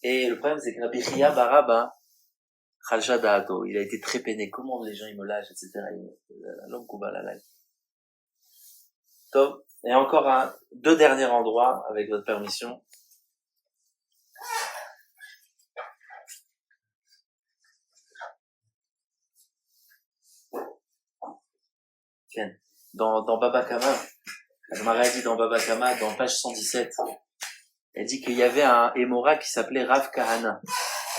Et le problème, c'est que Rabbi Chia bar Abba, Khalcha Da'ato. Il a été très peiné. Comment les gens, ils me lâchent, etc. L'homme Kouba la lâche. Top. Et encore deux derniers endroits, avec votre permission. Dans Baba Kama, la Gemara dit dans Baba Kama, dans page 117, elle dit qu'il y avait un Émora qui s'appelait Rav Kahana.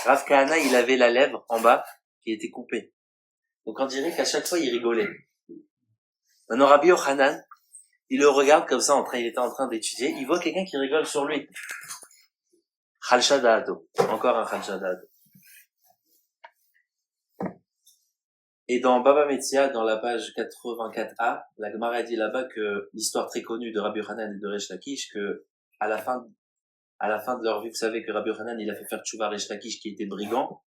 Rav Kahana, il avait la lèvre en bas qui était coupée. Donc on dirait qu'à chaque fois, il rigolait. Maintenant, Rabbi Yochanan, il le regarde comme ça, il était en train d'étudier, il voit quelqu'un qui rigole sur lui. Khalcha Da'ato. Encore un Khalcha Da'ato. Et dans Baba Metzia, dans la page 84a, la Gemara dit là-bas que l'histoire très connue de Rabbi Yochanan et de Resh Lakish, que à la fin de leur vie, vous savez que Rabbi Yochanan, il a fait faire tchouva Resh Lakish qui était brigand.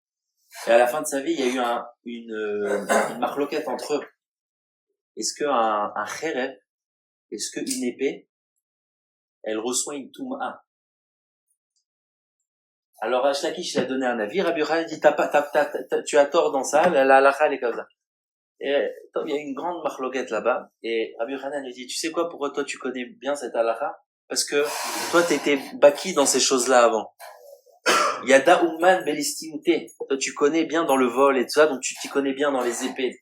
Et à la fin de sa vie, il y a eu une marloquette entre eux. Est-ce qu'un khérev, est-ce qu'une épée, elle reçoit une touma? Alors Resh Lakish, il a donné un avis. Rabbi Yochanan dit, tu as tort dans ça, la halakha, elle est comme ça. Et il y a une grande marloquette là-bas, et Rabbi Yochanan lui dit, tu sais quoi, pourquoi toi tu connais bien cette halakha? Parce que toi t'étais baki dans ces choses-là avant. Yada Umman Belistimoute. Toi tu connais bien dans le vol et tout ça, donc tu t'y connais bien dans les épées.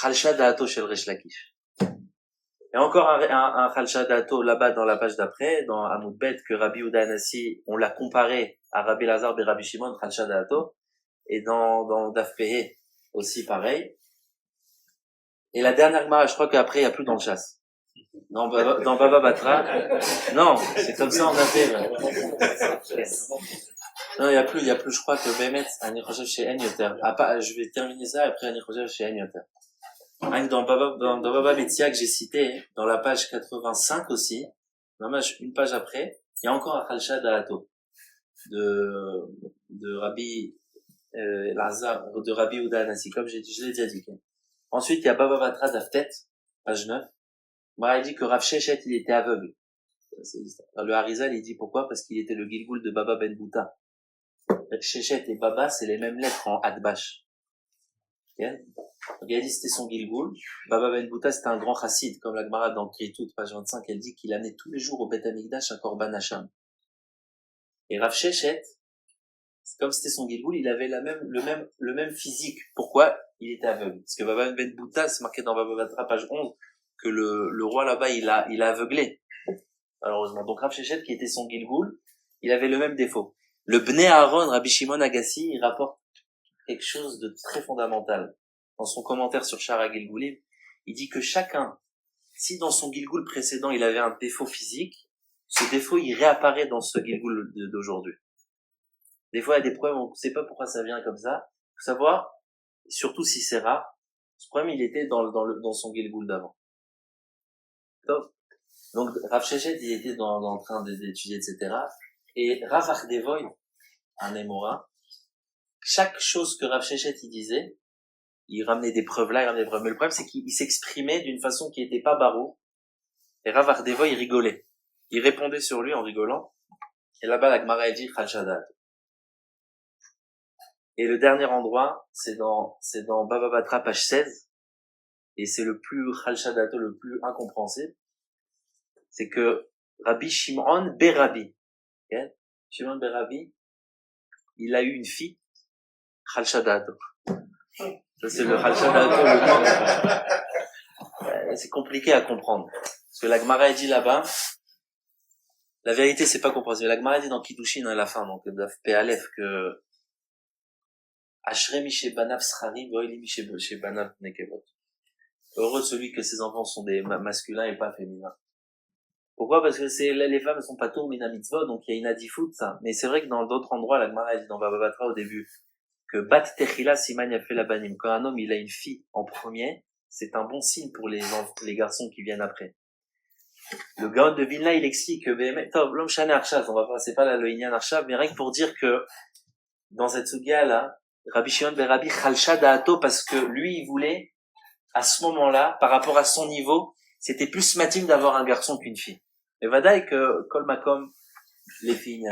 Khalcha Da'ato shel Resh Lakish. Et encore un Khalcha Da'ato là-bas dans la page d'après, dans Amoud Bet, que Rabbi Yehuda Anassi, on l'a comparé à Rabbi Lazar et Rabbi Shimon, Khalcha Da'ato, et dans Daf Pehe aussi pareil. Et la dernière Gemara, je crois qu'après, il n'y a plus dans le chasse. Dans Baba Batra. Non, c'est comme ça, on a fait. Non, il y a plus, je crois que Bémet, Ani Chosev chez En Yoter. Je vais terminer ça, et après Ani Chosev chez En Yoter. Dans Baba Metzia que j'ai cité, dans la page 85 aussi, une page après, il y a encore un Khalcha Da'ato. De Rabbi, Lazar, de Rabbi Yehuda Anassi, comme je l'ai déjà dit. Ensuite, il y a Baba Batra d'Aftet, page 9. Il dit que Rav Sheshet, il était aveugle. Le Harizal, il dit pourquoi? Parce qu'il était le Gilgoul de Baba Ben Bouta. Sheshet et Baba, c'est les mêmes lettres en Adbash. Okay? Donc, il a dit c'était son Gilgoul. Baba Ben Bouta, c'était un grand chassid, comme la Gemara dans Kritout, page 25, elle dit qu'il amenait tous les jours au Beth Amikdash un Korban Hacham. Et Rav Sheshet, comme c'était son Gilgoul, il avait le même physique. Pourquoi? Il était aveugle. Parce que Baba Ben Bouta, c'est marqué dans Baba Batra, page 11, que le roi là-bas, il a aveuglé. Malheureusement. Donc Rav Sheshet, qui était son Gilgoul, il avait le même défaut. Le Bnei Aaron, Rabbi Shimon Agassi, il rapporte quelque chose de très fondamental. Dans son commentaire sur Shara Gilgoulim, il dit que chacun, si dans son Gilgoul précédent, il avait un défaut physique, ce défaut, il réapparaît dans ce Gilgoul d'aujourd'hui. Des fois, il y a des problèmes, on ne sait pas pourquoi ça vient comme ça. Il faut savoir, surtout si c'est rare, ce problème, il était dans son Gilgoul d'avant. Top. Donc, Rav Sheshet, il était en train d'étudier, etc. Et Rav Achdevoy, un Émora, chaque chose que Rav Sheshet, il disait, il ramenait des preuves là, il ramenait des preuves. Mais le problème, c'est qu'il s'exprimait d'une façon qui n'était pas barou. Et Rav Achdevoy, il rigolait. Il répondait sur lui en rigolant. Et là-bas, la Gemara, elle dit Khalcha Da'ato. Et le dernier endroit, c'est dans Baba Batra, page 16. Et c'est le plus Khalcha Da'ato, le plus incompréhensible. C'est que Rabbi Shimon Berabi, okay? Shimon Berabi, il a eu une fille, Khalcha Da'ato. Ça, c'est le Khalcha Da'ato. C'est compliqué à comprendre. Parce que la Gemara dit là-bas, la vérité, c'est pas compréhensible. La Gemara dit dans Kiddushin à la fin, donc, Daf Pe'alef, que Ashrei Mishe Banav Scharim, Voili Mishe Banav Nekevot. Heureux celui que ses enfants sont des masculins et pas féminins. Pourquoi? Parce que les femmes sont pas tour mina mitzvot, donc il y a une adifout, ça. Mais c'est vrai que dans d'autres endroits, la Gemara dit dans Baba Batra au début, que Bat Techila Siman Yafé Labanim, quand un homme il a une fille en premier, c'est un bon signe pour les garçons qui viennent après. Le Gaon de Vilna, il explique que l'homme Shane Arshad, c'est pas la Loïnian Arshad, mais rien que pour dire que dans cette sugia là, Rabbi Shimon Berabi Khalcha Da'ato, parce que lui il voulait, à ce moment-là, par rapport à son niveau, c'était plus matim d'avoir un garçon qu'une fille. Mais vadaï que Kol Makom, les filles,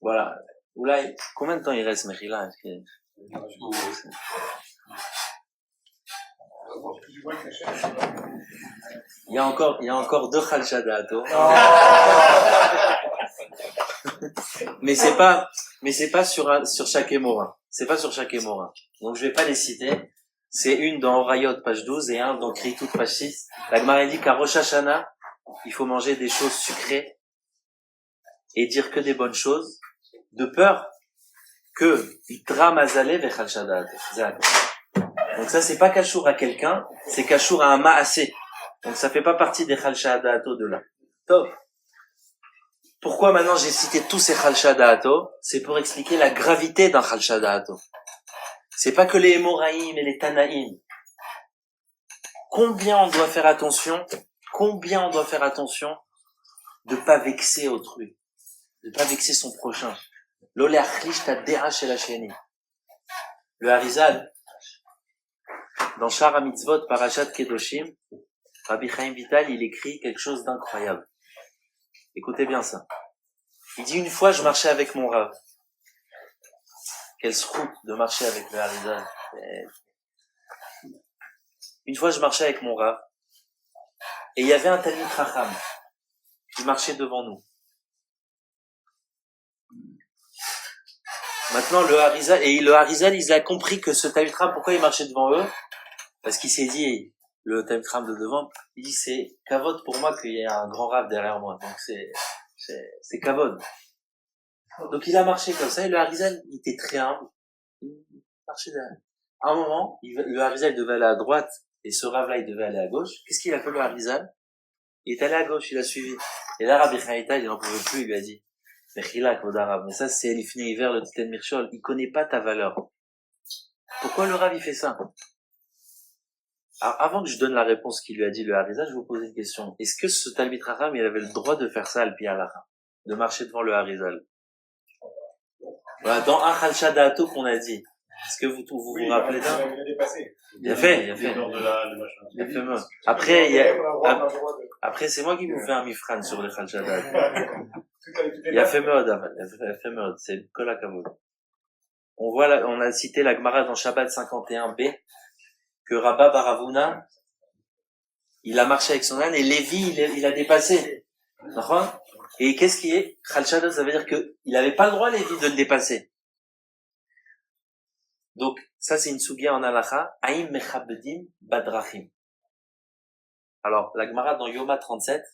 Voilà. Oula, combien de temps il reste, Mechila? Il y a encore 2 Khalshadato. Mais c'est pas sur chaque émora. C'est pas sur chaque émora. Donc je vais pas les citer. C'est une dans Orayot, page 12, et un dans Kritout, page 6. La Gemara dit qu'à Rosh Hashanah, il faut manger des choses sucrées et dire que des bonnes choses, de peur que Itra Mazaleh vechal Shadat. Donc ça, c'est pas Kachour à quelqu'un, c'est Kachour à un Ma'asé. Donc ça fait pas partie des Chal Shadato de là. Top. Pourquoi maintenant j'ai cité tous ces Chal Shadato? C'est pour expliquer la gravité d'un Chal Shadato. C'est pas que les Emoraïm et les Tanaïm. Combien on doit faire attention de pas vexer autrui, de pas vexer son prochain. L'olé achlish ta derach et la chéni. Le Harizal, dans Shara Mitzvot, Parashat Kedoshim, Rabbi Chaim Vital, il écrit quelque chose d'incroyable. Écoutez bien ça. Il dit, une fois, je marchais avec mon Rav. Quelle sroute de marcher avec le Harizal. Une fois, je marchais avec mon Rav. Et il y avait un Talmid Chacham qui marchait devant nous. Maintenant, le Harizal, il a compris que ce Talmid Chacham, pourquoi il marchait devant eux? Parce qu'il s'est dit, le Talmid Chacham de devant, il dit, c'est kavod pour moi qu'il y ait un grand Rav derrière moi. Donc c'est kavod. Donc il a marché comme ça, et le Harizal, il était très humble. Il marchait derrière. À un moment, le Harizal devait aller à droite, et ce Rav-là, il devait aller à gauche. Qu'est-ce qu'il a fait, le Harizal? Il est allé à gauche, il a suivi. Et là, Rabbi Chaim Vital, il n'en pouvait plus, il lui a dit, Mechila, Kvodarav. Mais ça, c'est Elifnei Hiver, le Titen Mirchol. Il connaît pas ta valeur. Pourquoi le Rav, il fait ça? Alors, avant que je donne la réponse qu'il lui a dit, le Harizal, je vais vous poser une question. Est-ce que ce Talmid Chacham, il avait le droit de faire ça, al pi halacha, de marcher devant le Harizal? Voilà, dans un Chal Shadato qu'on a dit. Est-ce que vous rappelez d'un? Il a dépassé. Il a fait. Après, c'est moi qui vous fais un mifran sur les Chal Shadato. Il a fait meod, c'est Kol HaKavod. On a cité la Gemara dans Shabbat 51b, que Rabba Baravuna, il a marché avec son âne, et Lévi, il a dépassé. D'accord? Et qu'est-ce qui est? Chal Shadato, ça veut dire que il avait pas le droit, Lévi, de le dépasser. Donc, ça, c'est une sougia en halacha. Aïm mechabdim badrachim. Alors, la Gemara dans Yoma 37,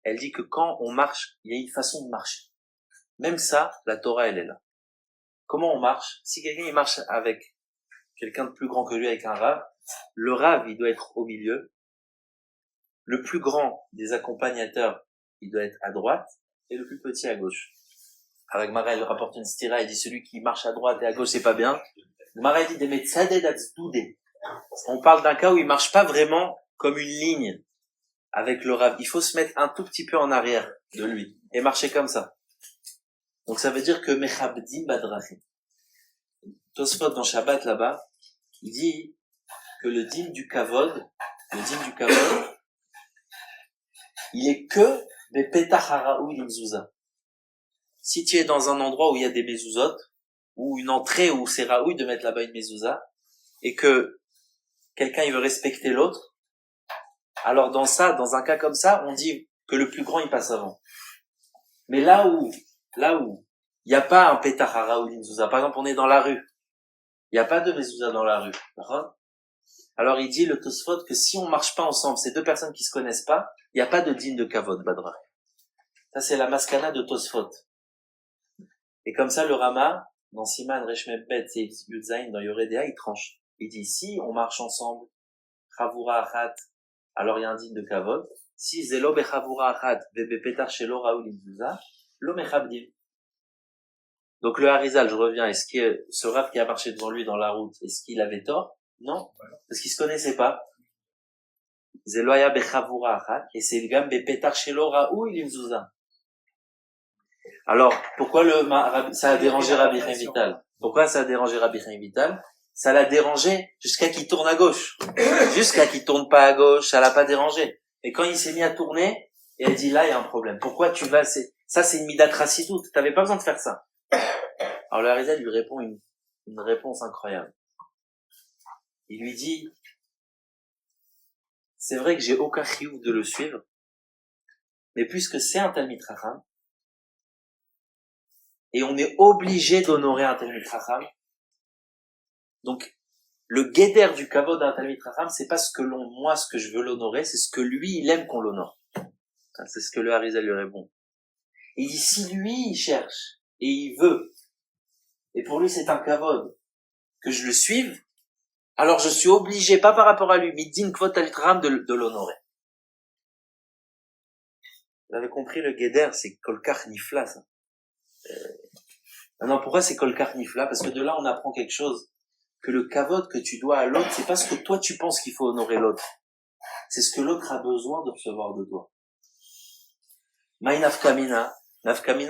elle dit que quand on marche, il y a une façon de marcher. Même ça, la Torah, elle est là. Comment on marche? Si quelqu'un, il marche avec quelqu'un de plus grand que lui, avec un Rav, le Rav, il doit être au milieu. Le plus grand des accompagnateurs, il doit être à droite, et le plus petit à gauche. Alors, la Gemara, elle rapporte une stira, elle dit celui qui marche à droite et à gauche, c'est pas bien. Gemara dit des metzaded atzdoudé. On parle d'un cas où il marche pas vraiment comme une ligne avec le Rav. Il faut se mettre un tout petit peu en arrière de lui et marcher comme ça. Donc ça veut dire que mechabdim badrachim. Tosfot dans Shabbat là-bas, il dit que le dîme du kavod, il est que bepetach haraoui limzouza. Si tu es dans un endroit où il y a des mezuzot, ou une entrée où c'est raoui de mettre là-bas une mezouza, et que quelqu'un il veut respecter l'autre, alors dans un cas comme ça, on dit que le plus grand il passe avant. Mais là où il n'y a pas un petach haraoui limzouza, par exemple on est dans la rue, il n'y a pas de mezouza dans la rue, d'accord? Alors il dit le Tosfot que si on marche pas ensemble, ces deux personnes qui se connaissent pas, il n'y a pas de dîme de kavod badra. Ça c'est la maskana de Tosfot. Et comme ça le Rama dans Siman Reshmeb Bet et Yudzaïn dans Yoredea, il tranche. Il dit si on marche ensemble, Chavura Achat, alors il y a un dîme de kavod. Si Zelo Bechavura Achat Vebe Petar Shelo Raoul Imzuza, Lo Mechabdim. Donc le Harizal, je reviens, est-ce que ce Rav qui a marché devant lui dans la route, est-ce qu'il avait tort? Non, parce qu'ils se connaissaient pas. Zeloya bechavura achat, et c'est le gam bepetar shelo raoui limzouza. Alors, pourquoi ça a dérangé Rabbi Chaim Vital? Pourquoi ça a dérangé Rabbi Chaim Vital? Ça l'a dérangé jusqu'à qu'il tourne à gauche. Jusqu'à qu'il tourne pas à gauche, ça l'a pas dérangé. Et quand il s'est mis à tourner, et elle dit là, il y a un problème. Pourquoi tu vas, ça c'est une midat rassidout. T'avais pas besoin de faire ça. Alors le Harizal lui répond une réponse incroyable. Il lui dit, c'est vrai que j'ai aucun chiouf de le suivre, mais puisque c'est un Talmid Chacham, et on est obligé d'honorer un Talmid Chacham, donc le guéder du kavod d'un Talmid Chacham, c'est pas ce que je veux l'honorer, c'est ce que lui, il aime qu'on l'honore. C'est ce que le Harizal lui répond. Il dit, si lui, il cherche, et il veut, et pour lui c'est un kavod, que je le suive, alors je suis obligé, pas par rapport à lui, mais din kvot Talmid Chacham de l'honorer. Vous avez compris, le guéder, c'est kolkach nifla, ça. Maintenant, pourquoi c'est kolkach nifla? Parce que de là, on apprend quelque chose. Que le kavod que tu dois à l'autre, c'est pas ce que toi tu penses qu'il faut honorer l'autre. C'est ce que l'autre a besoin de recevoir de toi. Maï nafkamina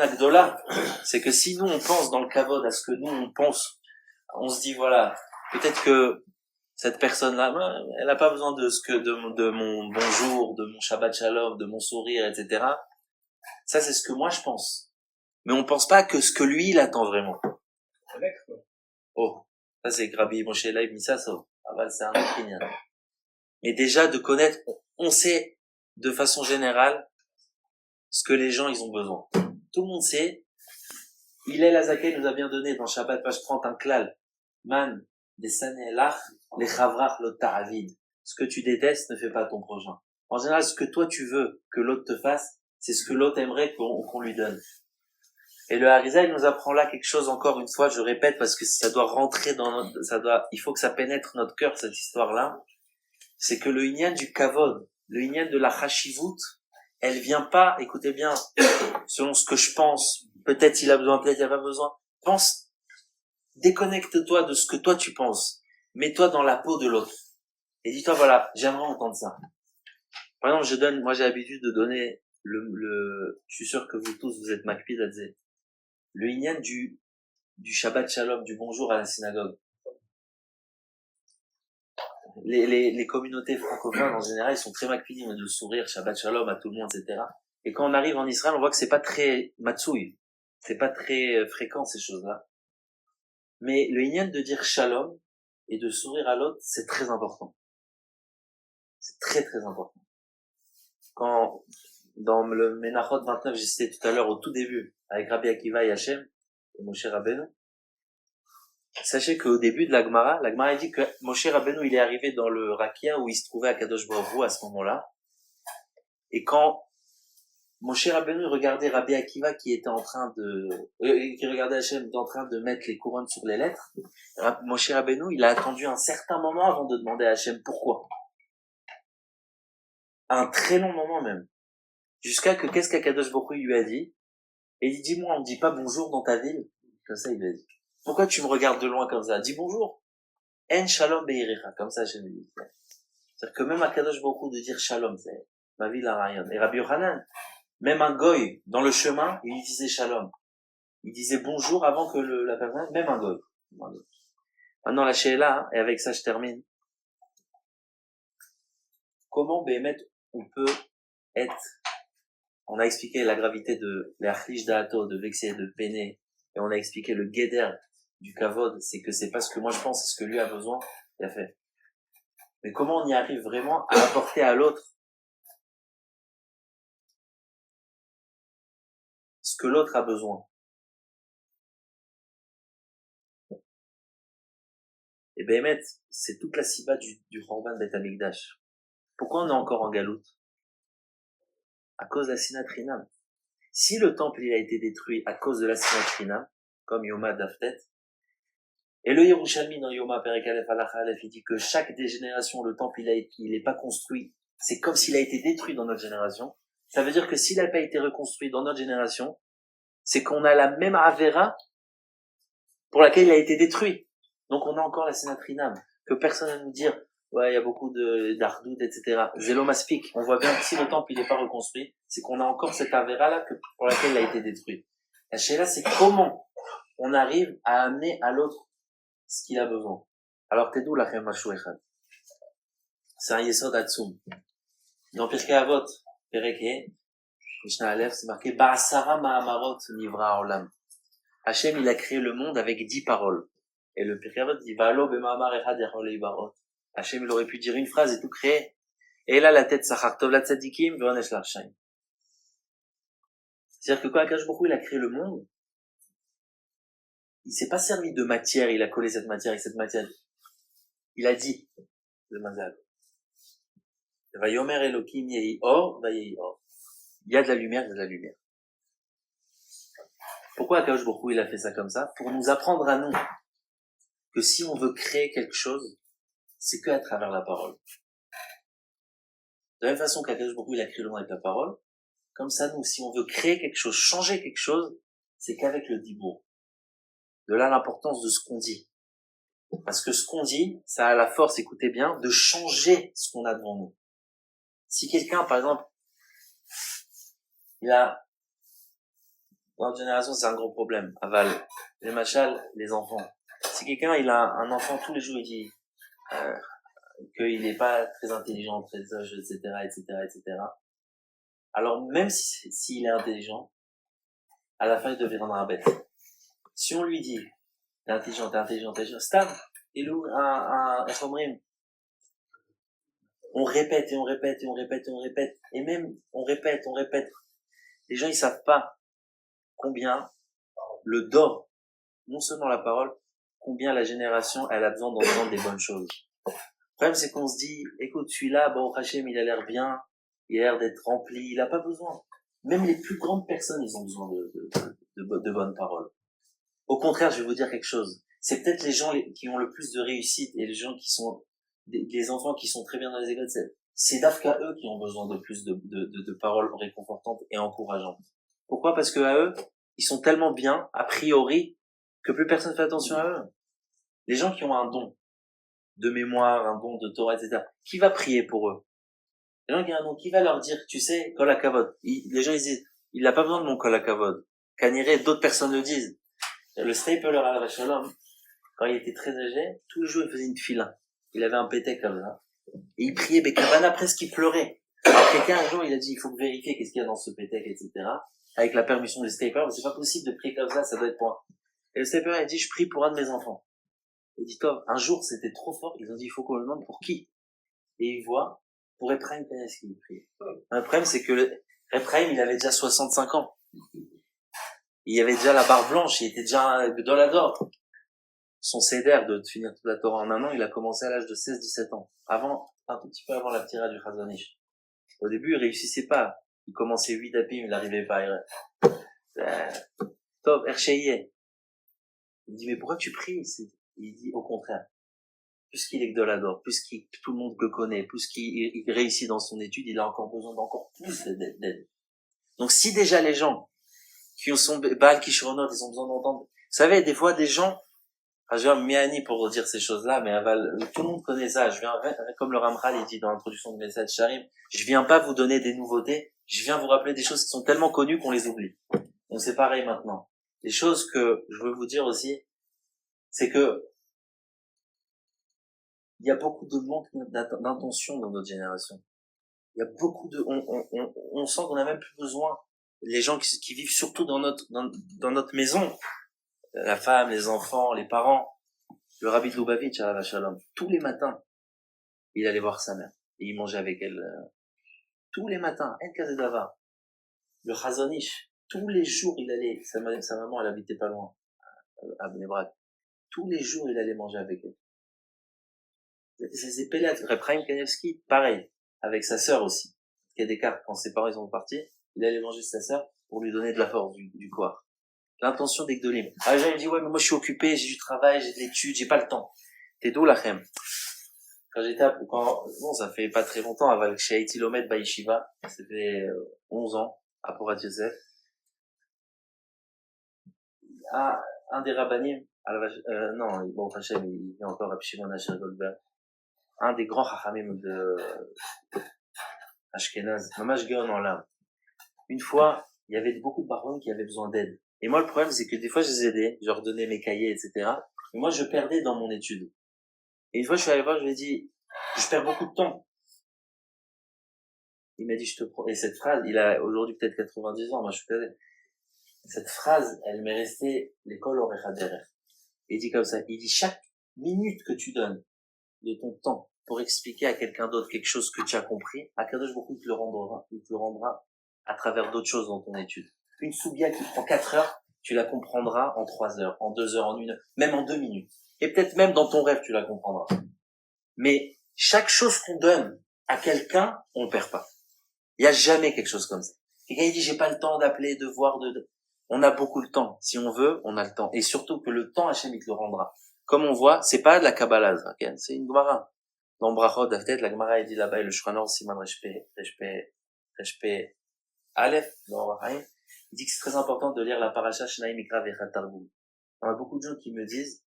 gdola, c'est que si nous on pense dans le kavod à ce que nous on pense, on se dit voilà, peut-être que cette personne-là, elle n'a pas besoin de mon bonjour, de mon Shabbat Shalom, de mon sourire, etc. Ça c'est ce que moi je pense. Mais on pense pas que ce que lui il attend vraiment. Oh. Ça, c'est Rabbi Moshe Leib Missaso. Ah bah, c'est un autre ligne. Mais déjà, de connaître, on sait, de façon générale, ce que les gens, ils ont besoin. Tout le monde sait. Hillel Azaken nous a bien donné dans Shabbat, page 30, un klal. Man, des sanelach, les chavrach, lot ta'avid. Ce que tu détestes, ne fais pas à ton prochain. En général, ce que toi tu veux que l'autre te fasse, c'est ce que l'autre aimerait qu'on lui donne. Et le Harizal nous apprend là quelque chose encore une fois, je répète, parce que ça doit rentrer il faut que ça pénètre notre cœur, cette histoire-là. C'est que le inyan du kavod, le inyan de la chashivut, elle vient pas, écoutez bien, selon ce que je pense, peut-être il a besoin, peut-être il a pas besoin. Déconnecte-toi de ce que toi tu penses. Mets-toi dans la peau de l'autre. Et dis-toi, voilà, j'aimerais entendre ça. Par exemple, moi j'ai l'habitude de donner je suis sûr que vous tous, vous êtes makpid à dire. Le inyan du Shabbat Shalom, du bonjour à la synagogue. Les communautés francophones, en général, ils sont très makpidim de sourire, Shabbat Shalom à tout le monde, etc. Et quand on arrive en Israël, on voit que c'est pas très matsouille. C'est pas très fréquent, ces choses-là. Mais le inyan de dire Shalom et de sourire à l'autre, c'est très important. C'est très très important. Quand, dans le Menachot 29, j'ai cité tout à l'heure au tout début, avec Rabbi Akiva et Hachem, et Moshe Rabbeinu, sachez qu'au début de la Gemara dit que Moshe Rabbeinu, il est arrivé dans le Rakia où il se trouvait à Kadosh Baruch Hu à ce moment-là. Et quand Moshe Rabbeinu regardait Rabbi Akiva qui regardait Hachem en train de mettre les couronnes sur les lettres, Moshe Rabbeinu, il a attendu un certain moment avant de demander à Hachem pourquoi. Un très long moment même. Jusqu'à que qu'est-ce qu'Akadosh Baruch Hu lui a dit? Et il dit, dis-moi, on ne dit pas bonjour dans ta ville? Comme ça, il lui a dit. Pourquoi tu me regardes de loin comme ça? Dis bonjour. En shalom be'irecha. Comme ça, Hachem lui dit. C'est-à-dire que même Akadosh Baruch Hu de dire shalom, c'est ma ville à rien. Et Rabbi Yochanan, même un goy, dans le chemin, il disait shalom. Il disait bonjour avant que la personne, même un goy. Maintenant, la she'ela, et avec ça je termine. Comment, Béhémet, on peut on a expliqué la gravité de l'achlish da'ato, de vexer, de peiner, et on a expliqué le guéder du kavod, c'est que c'est pas ce que moi je pense, c'est ce que lui a besoin, il a fait. Mais comment on y arrive vraiment à apporter à l'autre ce que l'autre a besoin? Et Béhémet, c'est toute la siba du Chorban Beth Amikdash. Pourquoi on est encore en galoute? À cause de la Sinat Rinam. Si le temple il a été détruit à cause de la Sinat Rinam, comme Yoma Daftet, et le Yerushalmi dans Yoma Perek Aleph Halach Aleph, il dit que chaque des générations, le temple il est pas construit, c'est comme s'il a été détruit dans notre génération. Ça veut dire que s'il n'a pas été reconstruit dans notre génération, c'est qu'on a la même Avera pour laquelle il a été détruit. Donc on a encore la Sinat Rinam, que personne ne nous dire ouais, il y a beaucoup d'ardout, etc. Zélo Maspik. On voit bien que si le temple, il n'est pas reconstruit, c'est qu'on a encore cette avéra-là pour laquelle il a été détruit. La chéla, c'est comment on arrive à amener à l'autre ce qu'il a besoin. Alors, t'es d'où la Chemashou Echad? C'est un Yesod Atsum. Dans Pirkei Avot, Perek He, Mishnah Aleph, c'est marqué Ba'asara Ma'amarot Nivra Olam. Hachem, il a créé le monde avec 10 paroles. Et le Pirkei dit, Va'alo b'ma'amar echad yacholei barot. Hachem, il aurait pu dire une phrase et tout créer. Et là, la tête sachar tov la tzadikim, ve'onesh l'archaim. C'est-à-dire que quand Akash Baruch Hu, il a créé le monde, il s'est pas servi de matière, il a collé cette matière avec cette matière. Il a dit, le mazal. Vayomer Elokim yehi or, vayehi or. Il y a de la lumière, il y a de la lumière. Pourquoi Akash Baruch Hu, il a fait ça comme ça? Pour nous apprendre à nous que si on veut créer quelque chose, c'est que à travers la parole. De la même façon qu'Akash Baruch Hu, il a créé le monde avec la parole, comme ça, nous, si on veut créer quelque chose, changer quelque chose, c'est qu'avec le dibour. De là l'importance de ce qu'on dit. Parce que ce qu'on dit, ça a la force, écoutez bien, de changer ce qu'on a devant nous. Si quelqu'un, par exemple, dans notre génération, c'est un gros problème. Aval, les machals, les enfants. Si quelqu'un, il a un enfant, tous les jours, il dit qu'il n'est pas très intelligent, très sage, etc., etc., etc. Alors, même s'il est intelligent, à la fin, il deviendra un bête. Si on lui dit, t'es intelligent, stam, il ouvre un chomrim. On répète, et on répète, et on répète, et on répète. Et même, on répète. Les gens, ils savent pas combien le dor, non seulement la parole, combien la génération, elle a besoin d'entendre des bonnes choses. Le problème, c'est qu'on se dit, écoute, celui-là, bon, Hachem, il a l'air bien, il a l'air d'être rempli, il a pas besoin. Même les plus grandes personnes, ils ont besoin de bonnes paroles. Au contraire, je vais vous dire quelque chose. C'est peut-être les gens qui ont le plus de réussite et les gens qui sont, des enfants qui sont très bien dans les écoles, c'est d'Afka eux qui ont besoin de plus de paroles réconfortantes et encourageantes. Pourquoi? Parce que à eux, ils sont tellement bien, a priori, que plus personne fait attention à eux. Les gens qui ont un don de mémoire, un don de Torah, etc., qui va prier pour eux? Les gens qui ont un don, qui va leur dire, tu sais, kol hakavod. Les gens, ils disent, il n'a pas besoin de mon kol hakavod. Kaniré, d'autres personnes le disent. Le Stapler à Shalom, quand il était très âgé, tous les jours, il faisait une fila. Il avait un pété comme ça. Et il priait, Bekavana, presque il pleurait. Alors, quelqu'un, un jour, il a dit, il faut vérifier qu'est-ce qu'il y a dans ce pétec, etc. Avec la permission du Stapler, mais c'est pas possible de prier comme ça doit être pour un. Et le Stapler, il a dit, je prie pour un de mes enfants. Il dit, Tov, un jour, c'était trop fort, ils ont dit, il faut qu'on le demande pour qui? Et il voit, pour Ephraim Kaneski, il prie. Le problème, c'est que Ephraim, il avait déjà 65 ans. Il y avait déjà la barbe blanche, il était déjà dans la d'or. Son céder de finir toute la Torah en un an, il a commencé à l'âge de 16-17 ans. Un tout petit peu avant la tira du Chazanish. Au début, il réussissait pas. Il commençait 8 dapim, il n'arrivait pas. Tov, Ercheye. Il dit, mais pourquoi tu pries? Il dit, au contraire. Puisqu'il est Gdolador, tout le monde le connaît, puisqu'il réussit dans son étude, il a encore besoin d'encore plus d'aide. Donc si déjà les gens qui sont Baal Kishronot, ils ont besoin d'entendre. Vous savez, des fois, des gens, je viens Miani pour dire ces choses-là, mais tout le monde connaît ça. Je viens, comme le Ramchal, il dit dans l'introduction de Message Sharim, je viens pas vous donner des nouveautés, je viens vous rappeler des choses qui sont tellement connues qu'on les oublie. Donc c'est pareil maintenant. Les choses que je veux vous dire aussi, c'est que il y a beaucoup de manque d'intention dans notre génération. Il y a beaucoup on sent qu'on n'a même plus besoin. Les gens qui vivent surtout dans notre maison, la femme, les enfants, les parents, le Rabbi de Lubavitch, à Shalom, tous les matins, il allait voir sa mère et il mangeait avec elle tous les matins. El Kazedava, le Chazonish, tous les jours il allait. Sa maman, elle habitait pas loin, à Bnei Brak. Tous les jours il allait manger avec elle. C'est Pélat, Repraim Kanevski, pareil, avec sa sœur aussi. Il y a des cartes quand ses parents ils sont partis, il allait manger sa sœur pour lui donner de la force, du corps. L'intention des Gdolim. Ah, les gens, ils disent, ouais, mais moi, je suis occupé, j'ai du travail, j'ai de l'étude, j'ai pas le temps. T'es d'où, Lachem? Bon, ça fait pas très longtemps, avec chez Haïti Lomet Baïshiva, ça fait 11 ans, à Porat Yosef. Un des rabbanim, non, bon, Hachem, il est encore à Pshimon Asher Goldberg. Un des grands chachamim de Ashkenaz, Mamash Geon en l'âme. Une fois, il y avait beaucoup de barons qui avaient besoin d'aide. Et moi, le problème, c'est que des fois, je les aidais, je leur donnais mes cahiers, etc. Et moi, je perdais dans mon étude. Et une fois, je suis allé voir, je lui ai dit, je perds beaucoup de temps. Il m'a dit, je te prends. Et cette phrase, il a aujourd'hui peut-être 90 ans, moi, je suis cadet. Cette phrase, elle m'est restée, l'école aurait derrière. Il dit comme ça, il dit chaque minute que tu donnes de ton temps pour expliquer à quelqu'un d'autre quelque chose que tu as compris, Akadosh Baruch Hu te le rendra à travers d'autres choses dans ton étude. Une soubia qui prend 4 heures, tu la comprendras en 3 heures, en 2 heures, en 1 heure, même en 2 minutes. Et peut-être même dans ton rêve, tu la comprendras. Mais chaque chose qu'on donne à quelqu'un, on ne perd pas. Il y a jamais quelque chose comme ça. Quelqu'un il dit j'ai pas le temps d'appeler, de voir, on a beaucoup de temps. Si on veut, on a le temps. Et surtout que le temps, Hachem, il te le rendra. Comme on voit, c'est pas de la Kabbalah, okay? C'est une Gemara. Dans Brachot, peut-être, la Gemara, il dit là-bas, et le Shulchan Siman Reshpe, Aleph, dans Rahim, il dit que c'est très important de lire la Parasha Shnai Mikra Vechat Targum. Il y a beaucoup de gens qui me disent,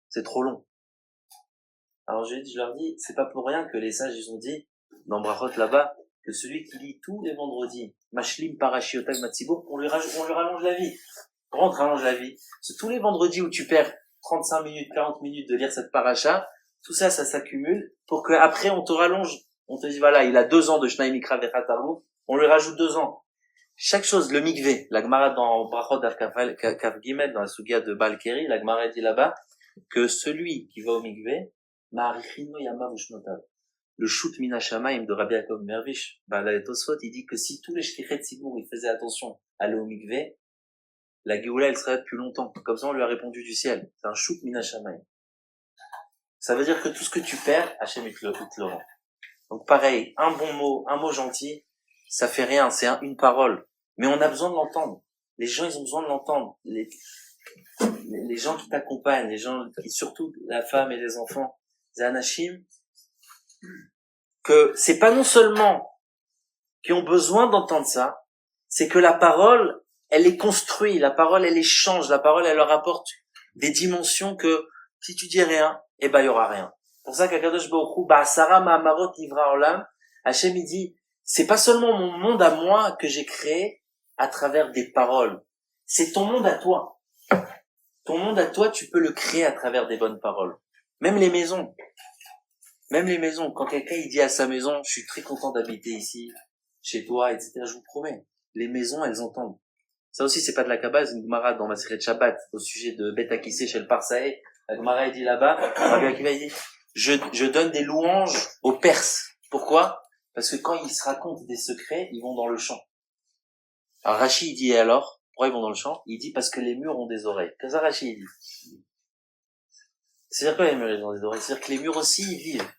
c'est trop long. Alors je leur dis, c'est pas pour rien que les sages, ils ont dit, dans Brachot là-bas, que celui qui lit tous les vendredis, Mashlim Parashiotag Matzibur, on lui rallonge la vie. Comment on te rallonge la vie? C'est tous les vendredis où tu perds 35 minutes, 40 minutes de lire cette paracha, tout ça, ça s'accumule pour que après on te rallonge. On te dit, voilà, il a 2 ans de Shnai Mikra Vechat Targum, on lui rajoute 2 ans. Chaque chose, le mikvé, la Gemara dans Brachot Kaf Gimel, dans la Sugia de Balkeri, la Gemara dit là-bas, que celui qui va au mikvé, Ma'arichino Yamav Ushnotav. Le shoot Mina Shamaim de Rabbi Yaakov Mervish, la Tosfot, il dit que si tous les shlichet tzibur, ils faisaient attention à aller au mikvé, la Géoula, elle serait là depuis longtemps. Comme ça, on lui a répondu du ciel. C'est un shoot Mina Shamaim. Ça veut dire que tout ce que tu perds, Hachem, il te le rend. Donc pareil, un bon mot, un mot gentil, ça fait rien, c'est une parole. Mais on a besoin de l'entendre. Les gens, ils ont besoin de l'entendre. Les gens qui t'accompagnent, les gens qui, surtout la femme et les enfants, les anachim, que c'est pas non seulement qui ont besoin d'entendre ça, c'est que la parole, elle les construit, la parole, elle les change, la parole, elle leur apporte des dimensions que, si tu dis rien, eh ben, il y aura rien. C'est pour ça qu'Akadosh Baruch Hu, Ba'asara Ma'amarot Nivra Olam, Hachem, il dit, c'est pas seulement mon monde à moi que j'ai créé à travers des paroles. C'est ton monde à toi. Ton monde à toi, tu peux le créer à travers des bonnes paroles. Même les maisons. Quand quelqu'un, il dit à sa maison, je suis très content d'habiter ici, chez toi, etc., je vous promets. Les maisons, elles entendent. Ça aussi, c'est pas de la Kabbale, c'est une Gemara dans Maseret Shabbat, au sujet de Bet Akissé chez le Parsaé. La Gemara, il dit là-bas, Rabbi Akiva, il dit, je donne des louanges aux Perses. Pourquoi? Parce que quand ils se racontent des secrets, ils vont dans le champ. Alors Rashi, il dit, et alors, pourquoi ils vont dans le champ? Il dit, parce que les murs ont des oreilles. Qu'est-ce que Rashi, il dit? C'est-à-dire quoi, les murs, ils ont des oreilles? C'est-à-dire que les murs aussi, ils vivent.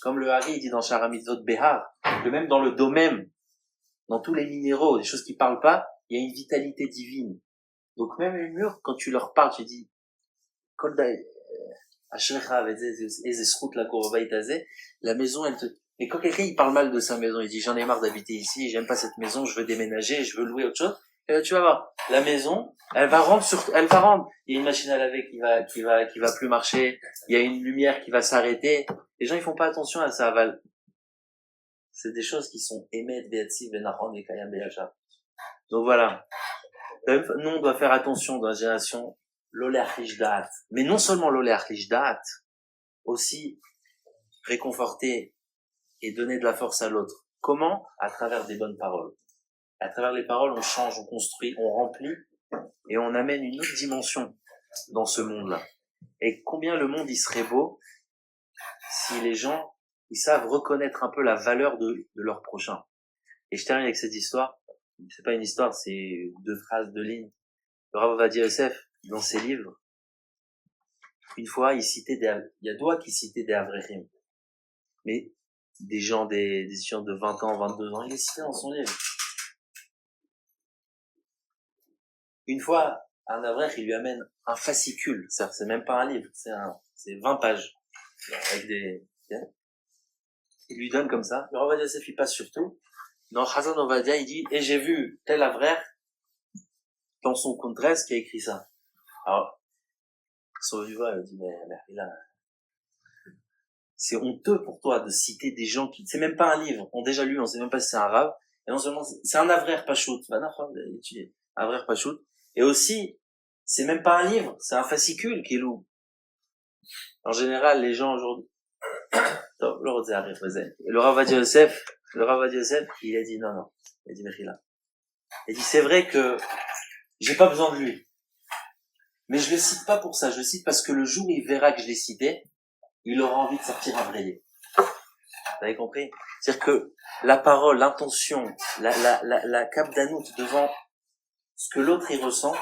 Comme le Hari, il dit dans Sharamizot Behar, que même dans le domaine, dans tous les minéraux, des choses qui parlent pas, il y a une vitalité divine. Donc même les murs, quand tu leur parles, tu dis, la maison, elle te... Et quand quelqu'un, il parle mal de sa maison, il dit, j'en ai marre d'habiter ici, j'aime pas cette maison, je veux déménager, je veux louer autre chose, et là, tu vas voir, la maison, elle va rendre. Il y a une machine à laver qui va plus marcher, il y a une lumière qui va s'arrêter. Les gens, ils font pas attention à ça, aval. C'est des choses qui sont émet, beatsi, benachon, et kayam, beyacha. Donc voilà. Nous, on doit faire attention dans la génération, l'olé achlish da'at. Mais non seulement l'olé achlish da'at, aussi réconforter et donner de la force à l'autre. Comment? À travers des bonnes paroles. À travers les paroles, on change, on construit, on remplit, et on amène une autre dimension dans ce monde-là. Et combien le monde, il serait beau si les gens, ils savent reconnaître un peu la valeur de leur prochain. Et je termine avec cette histoire. C'est pas une histoire, c'est 2 phrases, 2 lignes. Le Rav Ovadia Yosef, dans ses livres, une fois, il y a deux qui citaient des Avrechim. Mais des gens, des étudiants de 20 ans, 22 ans, il les citait dans son livre. Une fois, un Avrech, il lui amène un fascicule. C'est même pas un livre, c'est 20 pages. Avec il lui donne comme ça. Le Rav Ovadia Yosef, il passe sur tout. Dans Chazan Ovadia, il dit, et j'ai vu tel Avrech dans son contraste qui a écrit ça. Alors, Sauviva, il dit, mais là, c'est honteux pour toi de citer des gens qui, c'est même pas un livre, on déjà lu, on sait même pas si c'est un rave, et non seulement, c'est un Avrer Pachout, Avrer Pachout, et aussi, c'est même pas un livre, c'est un fascicule qui est lourd. En général, les gens aujourd'hui, le Rav Ovadia Yosef, il a dit non, il a dit Mechila. Il a dit, c'est vrai que J'ai pas besoin de lui. Mais je le cite pas pour ça, je le cite parce que le jour où il verra que je l'ai cité, il aura envie de sortir un vrayé. Vous avez compris? C'est-à-dire que la parole, l'intention, la kapdanout devant ce que l'autre y ressent,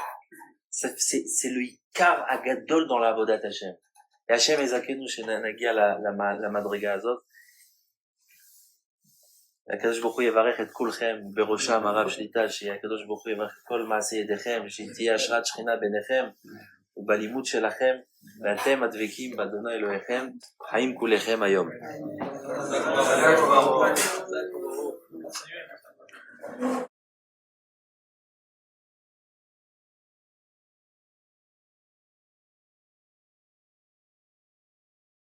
c'est le ikar agadol dans la vodat Hashem. Et Hashem ezakenu shenagia la madriga azot. הקדוש ברוך הוא יברך את כולכם בראשם הרב שליטה, שהקדוש ברוך הוא יברך את כל מעשי ידיכם, שתהיה השראת שכינה ביניכם ובלימוד שלכם, ואתם הדבקים באדוני אלוהיכם, חיים כולכם היום.